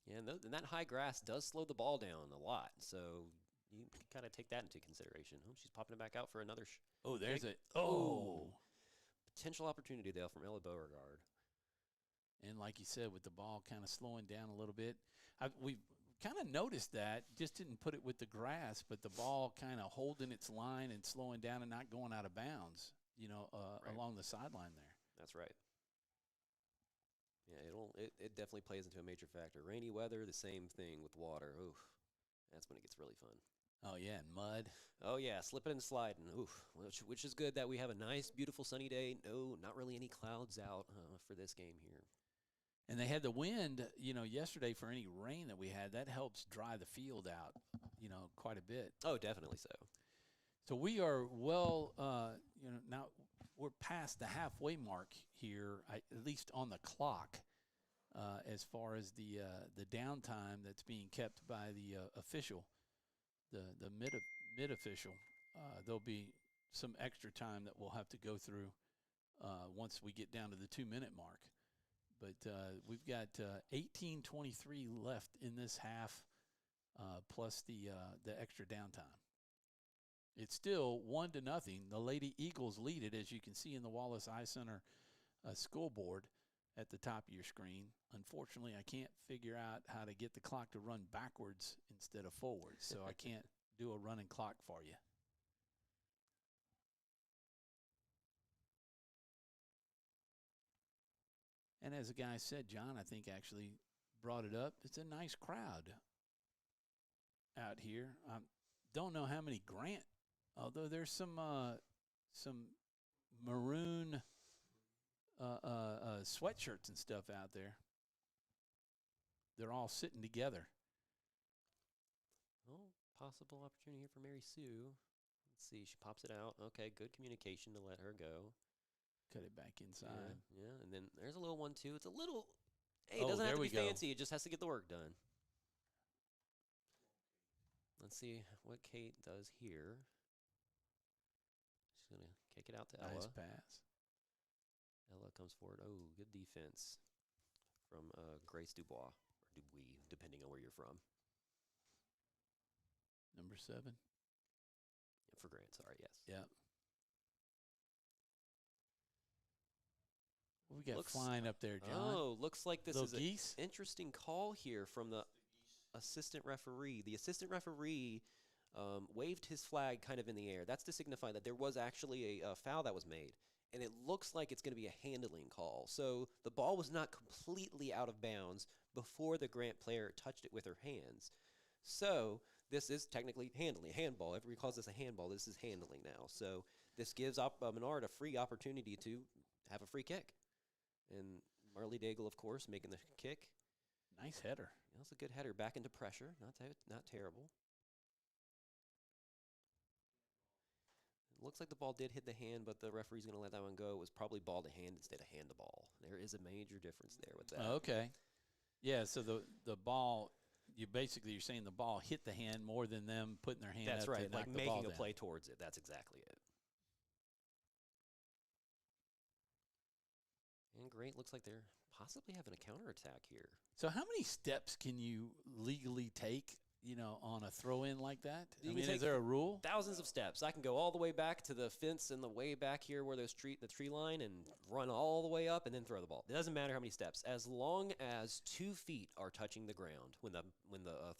Yeah, and that high grass does slow the ball down a lot, so you kind of take that into consideration. Oh, she's popping it back out for another. There's kick. it. Oh. Potential opportunity there from Ella Beauregard. And like you said, with the ball kind of slowing down a little bit, we've kind of noticed that. Just didn't put it with the grass, but the ball kind of holding its line and slowing down and not going out of bounds, Right. along the sideline there. That's right. Yeah, it definitely plays into a major factor. Rainy weather, the same thing with water. Oof, that's when it gets really fun. Oh, yeah, and mud. Oh, yeah, slipping and sliding. Oof, which is good that we have a nice, beautiful sunny day. No, not really any clouds out for this game here. And they had the wind, yesterday for any rain that we had. That helps dry the field out, quite a bit. Oh, definitely so. So we are now we're past the halfway mark here, at least on the clock, as far as the downtime that's being kept by the official, the mid official. There'll be some extra time that we'll have to go through once we get down to the 2-minute mark. But we've got 18:23 left in this half, plus the extra downtime. It's still 1-0. The Lady Eagles lead it, as you can see in the Wallace Eye Center scoreboard at the top of your screen. Unfortunately, I can't figure out how to get the clock to run backwards instead of forwards, so I can't do a running clock for you. And as the guy said, John, I think actually brought it up, it's a nice crowd out here. Don't know how many Grant, although there's some maroon sweatshirts and stuff out there. They're all sitting together. Oh, possible opportunity here for Mary Sue. Let's see, she pops it out. Okay, good communication to let her go. Cut it back inside. Yeah, and then there's a little one, too. It's a little, it Oh, doesn't have there to we be go. fancy. It just has to get the work done. Let's see what Kate does here. She's going to kick it out to Nice Ella. pass. Ella comes forward. Oh, good defense from Grace Dubois, or Dubuis, depending on where you're from. Number 7. Yeah, for Grant, sorry, yes. Yep. What we got flying up there, John? Oh, looks like this Little is geese? an interesting call here from the assistant referee. The assistant referee waved his flag kind of in the air. That's to signify that there was actually a foul that was made, and it looks like it's going to be a handling call. So the ball was not completely out of bounds before the Grant player touched it with her hands. So this is technically handling, handball. Everybody calls this a handball. This is handling now. So this gives Menard a free opportunity to have a free kick. And Marley Daigle, of course, making the kick. Nice header. That's a good header. Back into pressure. Not terrible. It looks like the ball did hit the hand, but the referee's going to let that one go. It was probably ball to hand instead of hand to ball. There is a major difference there with that. Okay. Yeah, so the ball, you're saying the ball hit the hand more than them putting their hand That's up right, to like knock the ball making a down. play towards it. That's exactly it. And Grant looks like they're possibly having a counterattack here. So how many steps can you legally take, on a throw-in like that? You can is take there a rule? Thousands of steps. I can go all the way back to the fence and the way back here where there's the tree line and run all the way up and then throw the ball. It doesn't matter how many steps, as long as 2 feet are touching the ground when the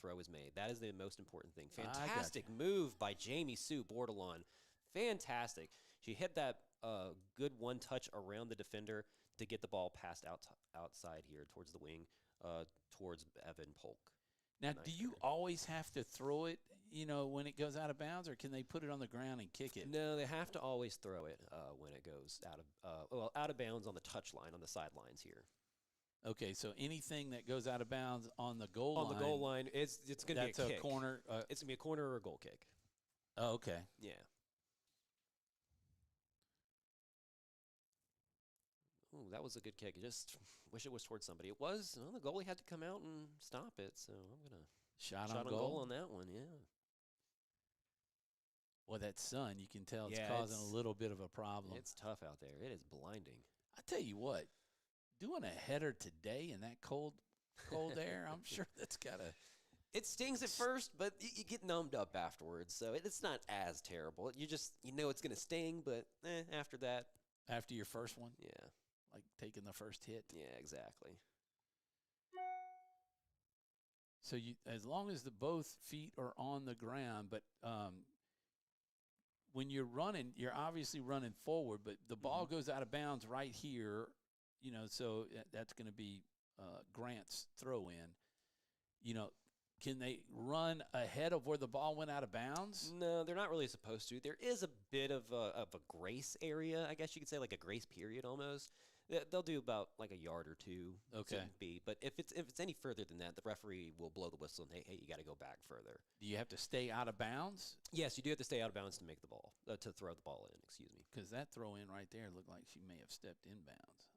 throw is made. That is the most important thing. Fantastic move by Jamie Sue Bordelon. Fantastic. She hit that good one touch around the defender. to get the ball passed outside here towards the wing, towards Evan Polk. Now, do you always have to throw it, when it goes out of bounds, or can they put it on the ground and kick it? No, they have to always throw it when it goes out of bounds on the touch line, on the sidelines here. Okay, so anything that goes out of bounds on the goal line. On the goal line, it's going to be a kick. That's a corner. It's going to be a corner or a goal kick. Oh, okay. Yeah. Ooh, that was a good kick. I just wish it was towards somebody. It was. Well, the goalie had to come out and stop it, so I'm going to shot on goal on that one, yeah. Well, that sun, you can tell it's Yeah, causing a little bit of a problem. It's tough out there. It is blinding. I tell you what, doing a header today in that cold air, I'm sure that's got to. It stings at first, but you get numbed up afterwards, so it's not as terrible. You just, it's going to sting, but after that. After your first one? Yeah. Like taking the first hit? Yeah, exactly. So as long as the both feet are on the ground, but when you're running, you're obviously running forward, but the ball goes out of bounds right here, so that's going to be Grant's throw in. Can they run ahead of where the ball went out of bounds? No, they're not really supposed to. There is a bit of a grace area, I guess you could say, like a grace period almost. They'll do about like a yard or two. Okay. But if it's any further than that, the referee will blow the whistle and hey, you got to go back further. Do you have to stay out of bounds? Yes, you do have to stay out of bounds to make the ball, to throw the ball in. Excuse me. Because that throw in right there looked like she may have stepped inbounds.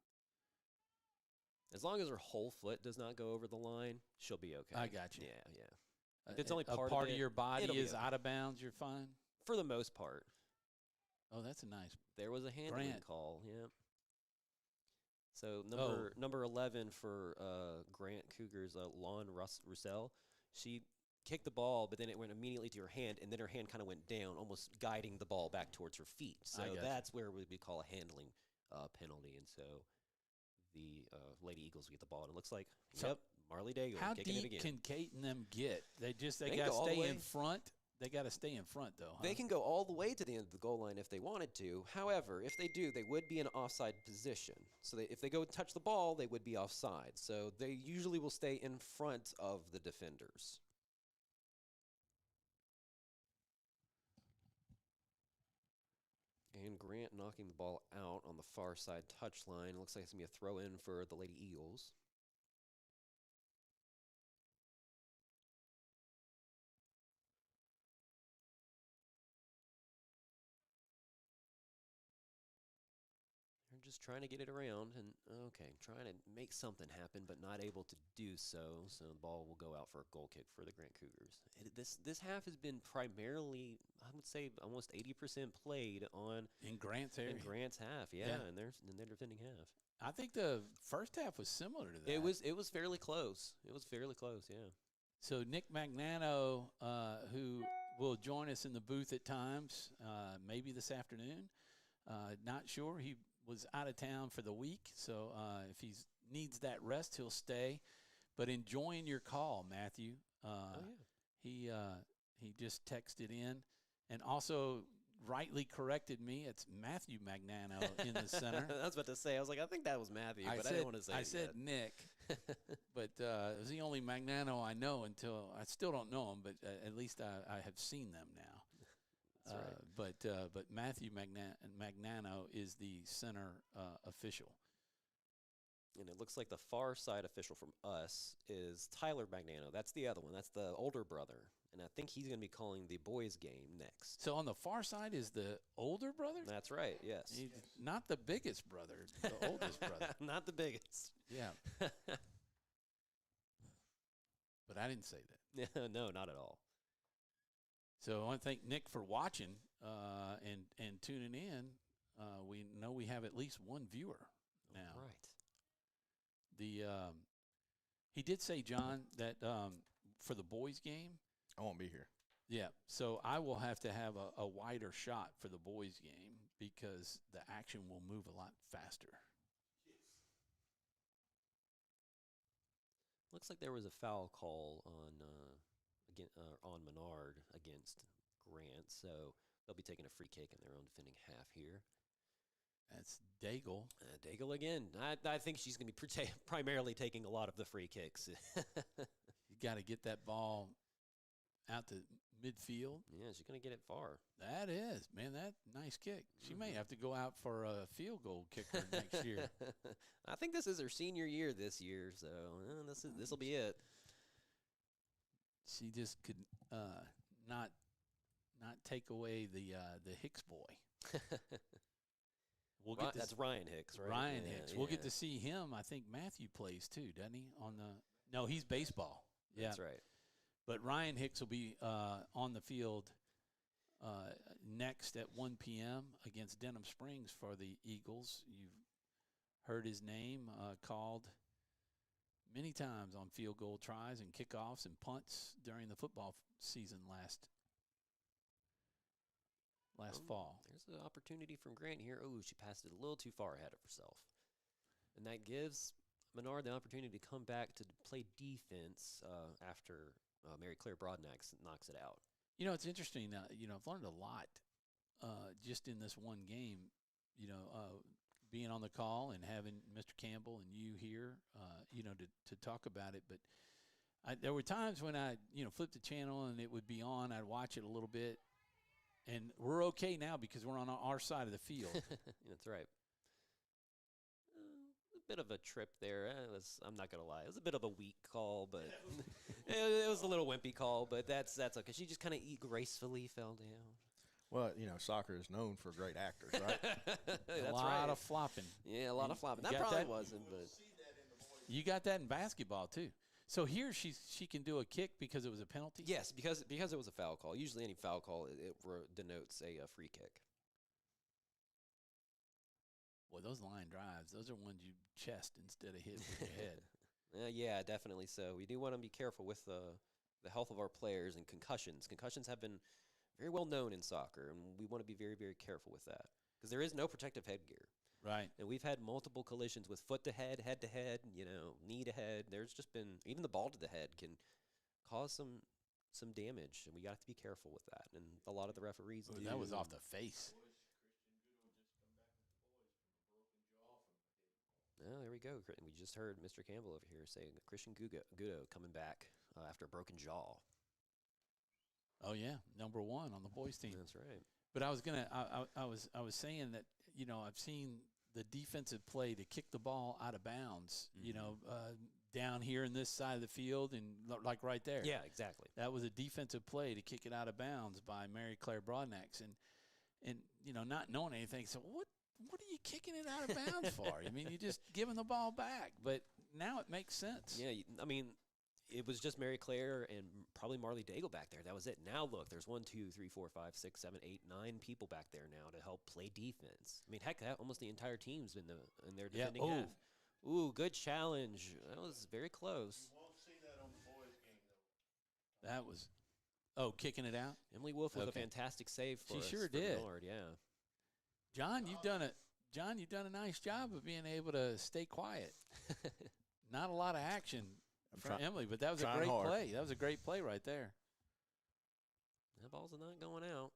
As long as her whole foot does not go over the line, she'll be okay. I got you. Yeah. If it's only part of your body is okay. out of bounds, you're fine? For the most part. Oh, that's a nice. There was a handling call, yeah. So number 11 for Grant Cougars, Lon Roussel, she kicked the ball, but then it went immediately to her hand, and then her hand kind of went down, almost guiding the ball back towards her feet. So that's where we call a handling penalty, and so the Lady Eagles get the ball, and it looks like, Marley Dago kicking it again. How deep can Kate and them get? They got to stay in front? They got to stay in front, though, huh? They can go all the way to the end of the goal line if they wanted to. However, if they do, they would be in offside position. So if they go touch the ball, they would be offside. So they usually will stay in front of the defenders. And Grant knocking the ball out on the far side touchline. Looks like it's going to be a throw in for the Lady Eagles. Just trying to get it around and trying to make something happen, but not able to do so. So the ball will go out for a goal kick for the Grant Cougars. This half has been primarily, I would say, almost 80% played on in Grant's area. In Grant's half, and their defending half. I think the first half was similar to that. It was fairly close. It was fairly close, yeah. So Nick Magnano, who will join us in the booth at times, maybe this afternoon. Not sure. He was out of town for the week, so if he needs that rest, he'll stay. But enjoying your call, Matthew. He just texted in and also rightly corrected me. It's Matthew Magnano in the center. I was about to say, I was like, I think that was Matthew, but I didn't want to say I said Nick, but it was the only Magnano I know until I still don't know him, but at least I have seen them now. That's right. But Matthew Magnano is the center official. And it looks like the far side official from us is Tyler Magnano. That's the other one. That's the older brother. And I think he's going to be calling the boys' game next. So on the far side is the older brother? That's right, yes. He's not the biggest brother, the oldest brother. Not the biggest. Yeah. But I didn't say that. No, not at all. So I want to thank Nick for watching and tuning in. We know we have at least one viewer now. Right. He did say, John, that for the boys' game, I won't be here. Yeah, so I will have to have a wider shot for the boys' game because the action will move a lot faster. Looks like there was a foul call on Menard against Grant, so they'll be taking a free kick in their own defending half here. That's Daigle. Daigle again. I think she's going to be primarily taking a lot of the free kicks. You got to get that ball out to midfield. Yeah, she's going to get it far. That is, man, that nice kick. She may have to go out for a field goal kicker next year. I think this is her senior year this year, so this will be it. She just could not take away the Hicks boy. That's Ryan Hicks, right? Ryan Hicks. We'll get to see him. I think Matthew plays too, doesn't he? No, he's baseball. Yeah. That's right. But Ryan Hicks will be on the field next at 1 p.m. against Denham Springs for the Eagles. You've heard his name called many times on field goal tries and kickoffs and punts during the football season last fall. There's an opportunity from Grant here. Oh, she passed it a little too far ahead of herself. And that gives Menard the opportunity to come back to play defense after Mary Claire Broadnax knocks it out. You know, it's interesting. I've learned a lot just in this one game, being on the call and having Mr. Campbell and you here, to talk about it. But there were times when I, flipped the channel and it would be on. I'd watch it a little bit. And we're okay now because we're on our side of the field. That's right. A bit of a trip there. I'm not going to lie. It was a bit of a weak call, but it was a little wimpy call, but that's okay. She just kind of gracefully fell down. Well, soccer is known for great actors, right? A lot of flopping. Yeah, a lot of flopping. That probably wasn't, but you got that in basketball too. So here she can do a kick because it was a penalty? Yes, because it was a foul call. Usually any foul call, it denotes a free kick. Well, those line drives, those are ones you chest instead of hit with your head. Yeah, definitely so. We do want to be careful with the health of our players and concussions. Concussions have been very well known in soccer, and we want to be very, very careful with that because there is no protective headgear. Right. And we've had multiple collisions with foot to head to head, knee to head. There's just been, even the ball to the head can cause some damage, and we got to be careful with that. And a lot of the referees do. That was off the face. Oh, there we go. We just heard Mr. Campbell over here saying Christian Gudo coming back after a broken jaw. Oh yeah, number 1 on the boys team. That's right. But I was saying that I've seen the defensive play to kick the ball out of bounds. Down here in this side of the field and like right there. Yeah, exactly. That was a defensive play to kick it out of bounds by Mary Claire Broadnax, and not knowing anything. So what are you kicking it out of bounds for? I mean, you're just giving the ball back. But now it makes sense. Yeah, it was just Mary Claire and probably Marley Daigle back there. That was it. Now look, there's 1, 2, 3, 4, 5, 6, 7, 8, 9 people back there now to help play defense. I mean, heck, almost the entire team's in their defending half. Ooh, good challenge. That was very close. You won't see that on the boys' game, though. That was, kicking it out? Emily Wolf with a fantastic save for us. She sure did. Menard, yeah. John, you've done a nice job of being able to stay quiet. Not a lot of action from Emily, but that was a great play. That was a great play right there. That ball's not going out.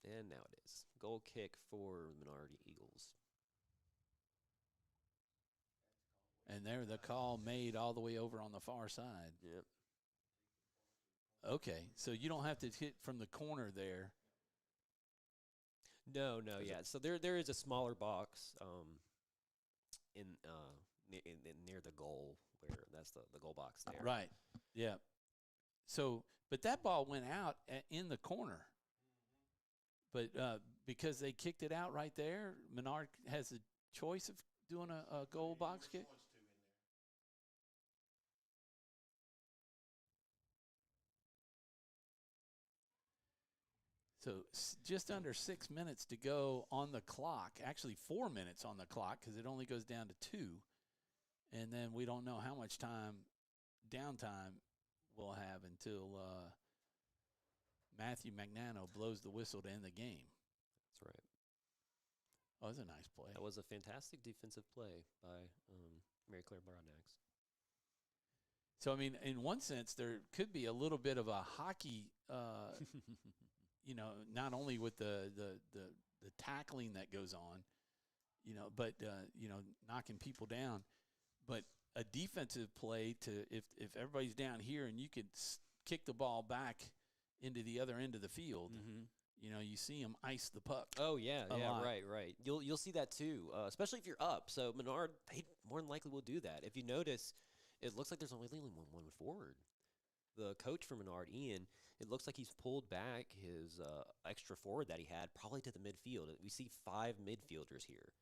And now it is. Goal kick for Menard Eagles. And there, the call made all the way over on the far side. Yep. Okay, so you don't have to hit from the corner there. No, yeah. So there is a smaller box in near the goal where that's the goal box there. Right. Yeah. So, but that ball went out in the corner. But because they kicked it out right there, Menard has a choice of doing a goal box kick. So just under 6 minutes to go on the clock. Actually, 4 minutes on the clock because it only goes down to 2. And then we don't know how much downtime we'll have until Matthew Magnano blows the whistle to end the game. That's right. Oh, that was a nice play. That was a fantastic defensive play by Mary Claire Broadnax. So, I mean, in one sense, there could be a little bit of a hockey, not only with the the tackling that goes on, but knocking people down. But a defensive play if everybody's down here and you could kick the ball back into the other end of the field, you see them ice the puck. Oh yeah, lot. right. You'll see that too, especially if you're up. So Menard, they more than likely will do that. If you notice, it looks like there's only one forward. The coach for Menard, Ian, it looks like he's pulled back his extra forward that he had probably to the midfield. We see 5 midfielders here.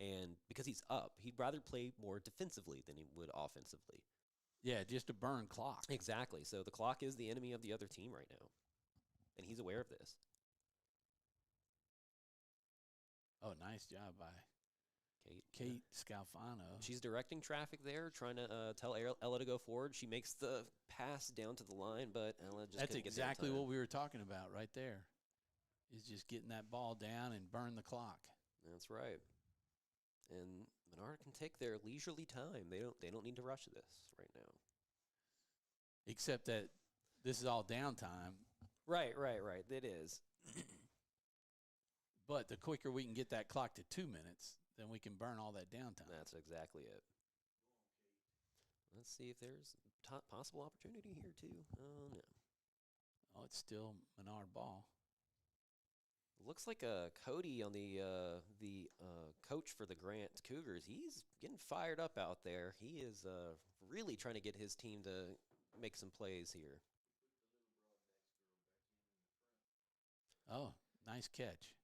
And because he's up, he'd rather play more defensively than he would offensively. Yeah, just to burn clock. Exactly. So the clock is the enemy of the other team right now. And he's aware of this. Oh, nice job by Kate Scalfano. She's directing traffic there, trying to tell Ella to go forward. She makes the pass down to the line, but Ella just That's couldn't exactly get there in what we were talking about right there, is just getting that ball down and burn the clock. That's right. And Menard can take their leisurely time. They don't need to rush this right now. Except that this is all downtime. Right. It is. But the quicker we can get that clock to 2 minutes, then we can burn all that downtime. That's exactly it. Let's see if there's possible opportunity here too. Oh no. Oh, it's still Menard ball. Looks like Cody on the coach for the Grant Cougars. He's getting fired up out there. He is really trying to get his team to make some plays here. Oh, nice catch.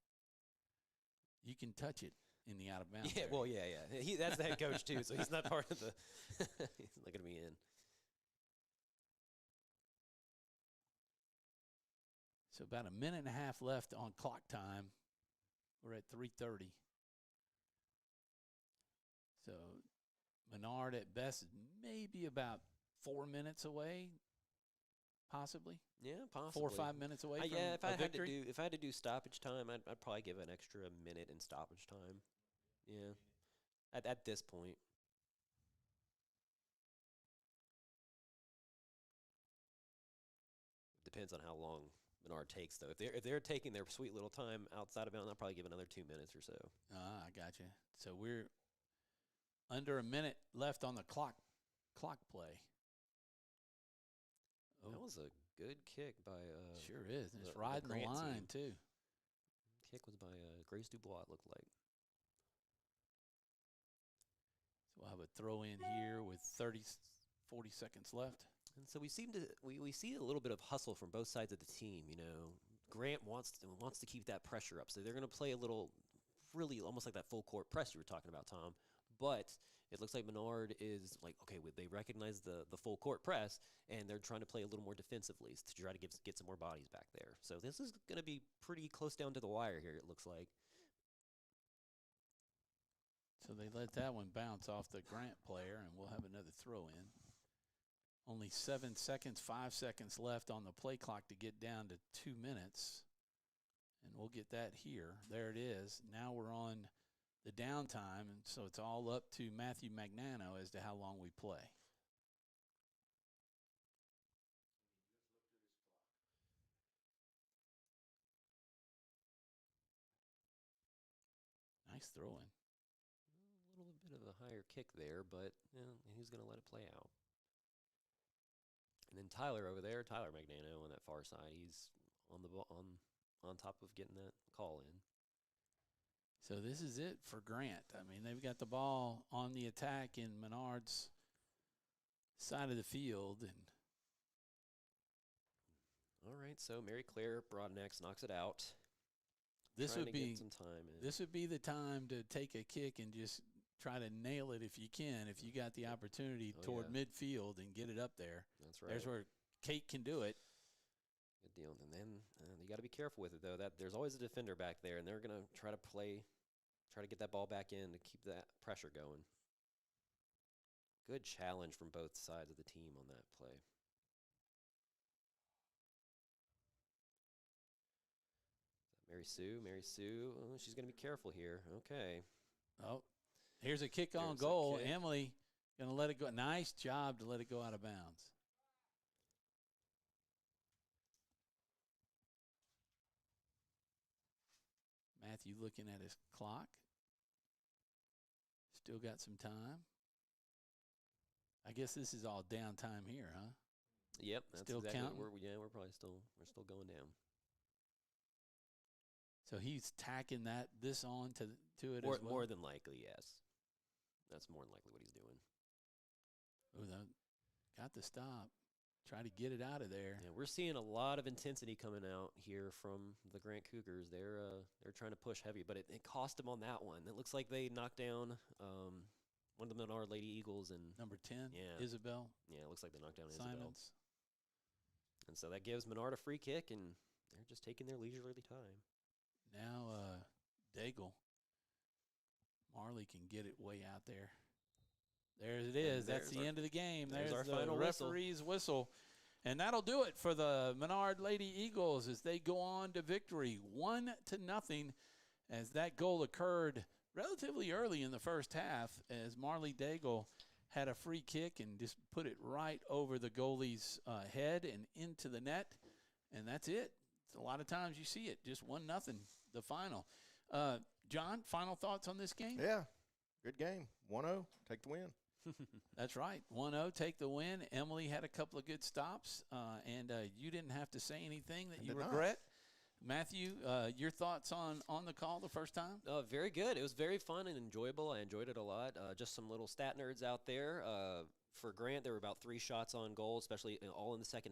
You can touch it in the out of bounds. Yeah, area. well, yeah. That's the head coach too, so he's not part of the. He's not going to be in. So about a minute and a half left on clock time. We're at 3:30. So Menard at best maybe about 4 minutes away, possibly. Yeah, possibly 4 or 5 minutes away from yeah, a victory. if I had to do stoppage time, I'd probably give an extra minute in stoppage time. Yeah, at this point. Depends on how long Menard takes, though. If they're taking their sweet little time outside of bounds, I'll probably give another 2 minutes or so. I got you. So we're under a minute left on the clock play. That was a good kick by sure is. And it's riding the line too. Kick was by Grace Dubois, it looked like. So we'll have a throw in here with 40 seconds left. And so we see a little bit of hustle from both sides of the team. Grant wants to keep that pressure up, so they're going to play a little, really almost like that full court press you were talking about, Tom. But it looks like Menard is like, okay, they recognize the full court press, and they're trying to play a little more defensively to try to get some more bodies back there. So this is going to be pretty close down to the wire here, it looks like. So they let that one bounce off the Grant player, and we'll have another throw in. Only 7 seconds, 5 seconds left on the play clock to get down to 2 minutes. And we'll get that here. There it is. Now we're on the downtime, and so it's all up to Matthew Magnano as to how long we play. Nice throwing. A little bit of a higher kick there, but he's going to let it play out. And then Tyler over there, Tyler Magnano on that far side, he's on top of getting that call in. So this is it for Grant. I mean, they've got the ball on the attack in Menard's side of the field. And all right, so Mary Claire Broadnax knocks it out. This would be some time in. This would be the time to take a kick and just try to nail it if you can. If you got the opportunity toward midfield and get it up there. That's right. There's where Kate can do it. Good deal. And then you got to be careful with it, though. That there's always a defender back there, and they're going to try to get that ball back in to keep that pressure going. Good challenge from both sides of the team on that play. Mary Sue, oh, she's going to be careful here. Okay. Oh, here's a kick on goal. Emily going to let it go. Nice job to let it go out of bounds. Matthew Matthew looking at his clock. Still got some time. I guess this is all downtime here, huh? Yep, that's Still exactly counting? we're probably still going down. So he's tacking this on to it as well? More than likely, yes. That's more than likely what he's doing. Oh, got the stop. Try to get it out of there. Yeah, we're seeing a lot of intensity coming out here from the Grant Cougars. They're trying to push heavy, but it cost them on that one. It looks like they knocked down one of the Menard Lady Eagles and Number 10, yeah. Isabel. Yeah, it looks like they knocked down Simons. Isabel. And so that gives Menard a free kick, and they're just taking their leisurely time. Now Daigle. Marley can get it way out there. There it is. That's the end of the game. There's our the final referee's whistle. And that'll do it for the Menard Lady Eagles as they go on to victory 1-0, as that goal occurred relatively early in the first half as Marley Daigle had a free kick and just put it right over the goalie's head and into the net. And that's it. A lot of times you see it, just 1-0, the final. John, final thoughts on this game? Yeah, good game. 1-0, take the win. That's right, 1-0, take the win. Emily had a couple of good stops, and you didn't have to say anything that you regret. Matthew, your thoughts on the call the first time? Very good. It was very fun and enjoyable. I enjoyed it a lot. Just some little stat nerds out there. For Grant, there were about 3 shots on goal, especially all in the second